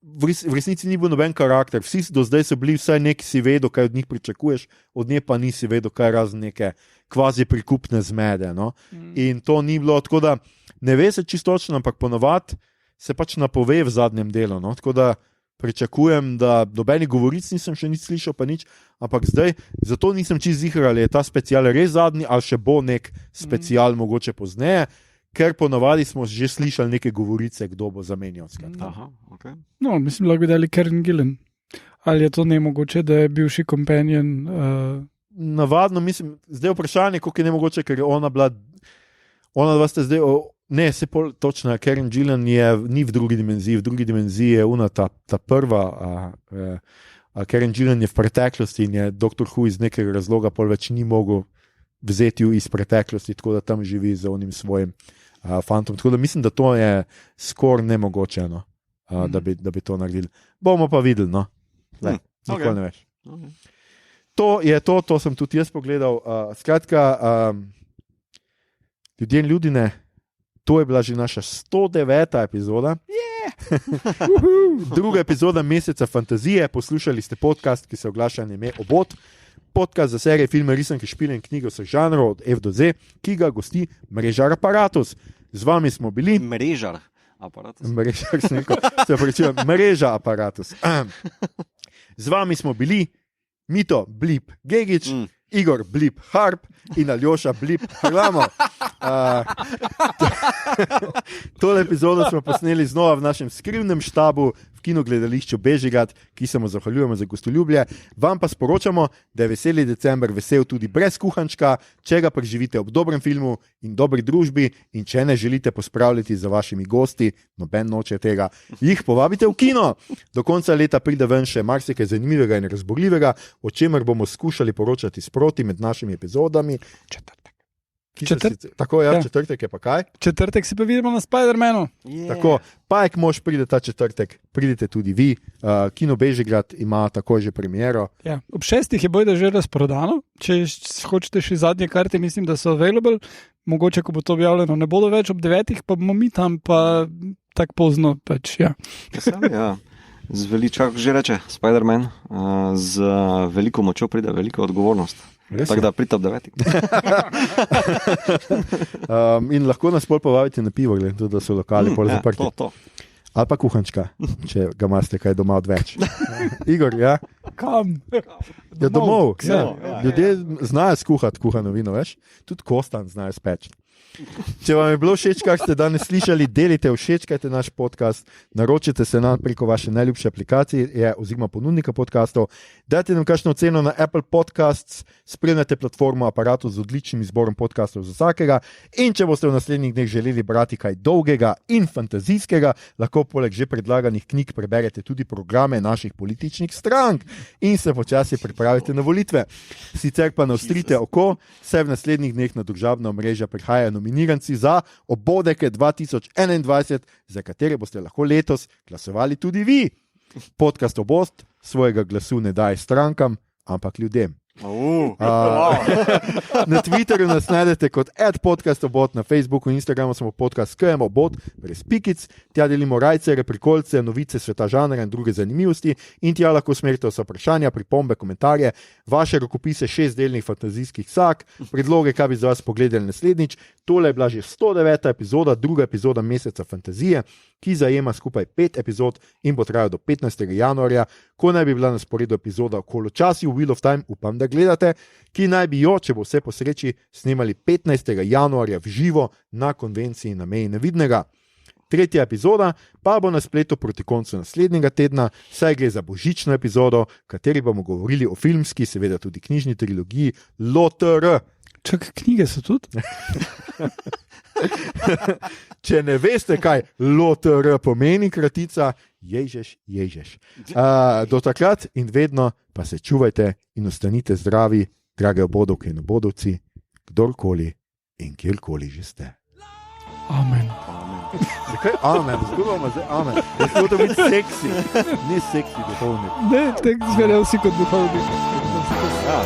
v resnici ni bil noben karakter. Vsi do zdaj so bili vsaj neki si vedel, kaj od njih pričakuješ, od nje pa nisi vedel, kaj razen neke kvazi prikupne zmede. No? In to ni bilo, tako da ne ve se čistočno, ampak ponovadi se pač napove v zadnjem delu. No? Tako da pričakujem, da nobenih govoric nisem še nič slišal, pa nič, ampak zdaj, zato nisem čisto ziher, ali je ta special res zadnji, ali še bo nek special mogoče pozneje, ker ponovadi smo že slišali neke govorice, kdo bo zamenjal. Aha, okay. No, mislim, lahko bi dali Karen Gillan. Ali je to nemogoče, da je bivši companion? Navadno mislim, zdaj vprašanje, koliko je nemogoče, ker je ona bila, ona dva ste zdaj, ne, se pol točno, Karen Gillan ni v drugi dimenziji je ona ta prva, Karen Gillan je v preteklosti in je Dr. Who iz nekega razloga pol več ni mogel vzeti iz preteklosti, tako da tam živi za onim svojim fantom. Tako da mislim, da to je skoraj nemogoče, no, da bi to naredili. Bomo pa videli, no. Nikoli ne veš. Okay. To je to sem tudi jaz pogledal. Skratka, ljudje in ljudine, to je bila že naša 109. epizoda. Druga epizoda meseca fantazije. Poslušali ste podcast, ki se oglaša na ime Obod. Podcast za serije, filme, risanke, špile in knjige vseh žanrov od F do Z, ki ga gosti Mrežar Aparatus. Z vami smo bili Mrežar Aparatus. Mreža Aparatus. Z vami smo bili Mito Blip Gegič, Igor Blip Harp in Aljoša Blip Harlamov. Tole epizodo smo posneli znova v našem skrivnem štabu v kinogledališču Bežigrad, ki se mu zahvaljujemo za gostoljubje. Vam pa sporočamo, da je veseli december vesel tudi brez kuhančka, če ga preživite ob dobrem filmu in dobri družbi, in če ne želite pospravljati za vašimi gosti, noben noče tega, jih povabite v kino. Do konca leta pride ven še marsikaj zanimivega in razborljivega, o čemer bomo skušali poročati sproti med našimi epizodami. Tako, ja, četrtek je pa kaj? Četrtek se pa vidimo na Spider-Manu. Tako, Pajek mož pride ta četrtek, pridite tudi vi. Kino Bežigrad ima takoj že premiero. Ja, ob 6 je bojda že razprodano. Če hočete še zadnje karte, mislim, da so available. Mogoče, ko bo to objavljeno, ne bodo več ob 9, pa bomo mi tam pa tako pozno. Pač, ja. Ja. Z veličak, že reče Spider-Man, z veliko močjo pride velika odgovornost. Tako da pridite ob 9. In lahko nas pol povabite na pivo, glede, da so lokali pol zaprti. To. Ali pa kuhančka, če ga imate kaj doma odveč. Igor, ja? Kam? Ja, domov. Ja. Ljudje znajo skuhati kuhano vino, veš? Tudi Kostan znajo speči. Če vam je bilo všeč, kar ste danes slišali, delite, všečkajte naš podcast, naročite se nam preko vaše najljubše aplikacije oziroma ponudnika podcastov, dajte nam kakšno oceno na Apple Podcasts, spremljate platformo Aparatus z odličnim izborom podcastov za vsakega, in če boste v naslednjih dneh želeli brati kaj dolgega in fantazijskega, lahko poleg že predlaganih knjig preberete tudi programe naših političnih strank in se počasi pripravite na volitve. Sicer pa naostrite oko, saj v naslednjih dneh na družabna omrežja prihajajo nominiranci za obodeke 2021, za katere boste lahko letos glasovali tudi vi. Podcast Obost svojega glasu ne daje strankam, ampak ljudem. Na Twitterju nas najdete kot @podcastobot, na Facebooku in Instagramu smo podcast KMOBOT, brez pikic. Tja delimo rajce, reprikolce, novice sveta žanra in druge zanimivosti in tja lahko usmerite vsa vprašanja, pripombe, komentarje, vaše rokopise 6-delnih fantazijskih sag, predloge, kaj bi za vas pogledali naslednjič. Tole je bila že 109. epizoda, druga epizoda meseca fantazije, ki zajema skupaj 5 epizod in bo trajal do 15. januarja, ko naj bi bila na sporedu epizoda o koločasju Wheel of Time, upam, da gledate, ki naj bi jo, če bo vse po sreči, snemali 15. januarja v živo na konvenciji na meji nevidnega. Tretja epizoda pa bo na spletu proti koncu naslednjega tedna, saj gre za božično epizodo, v kateri bomo govorili o filmski, seveda tudi knjižni trilogiji LOTR. Čak, knjige so tudi? Če ne veste, kaj LOTR pomeni, kratica, ježeš. Do takrat in vedno pa se čuvajte in ostanite zdravi, drage obodovke in obodovci, kdorkoli in kjerkoli že ste. Amen. Zakaj amen? Zgubamo zdaj amen. Da smo to biti seksi. Ni seksi duhovnik. Ne, tek zverjal si kot duhovnik. Ja.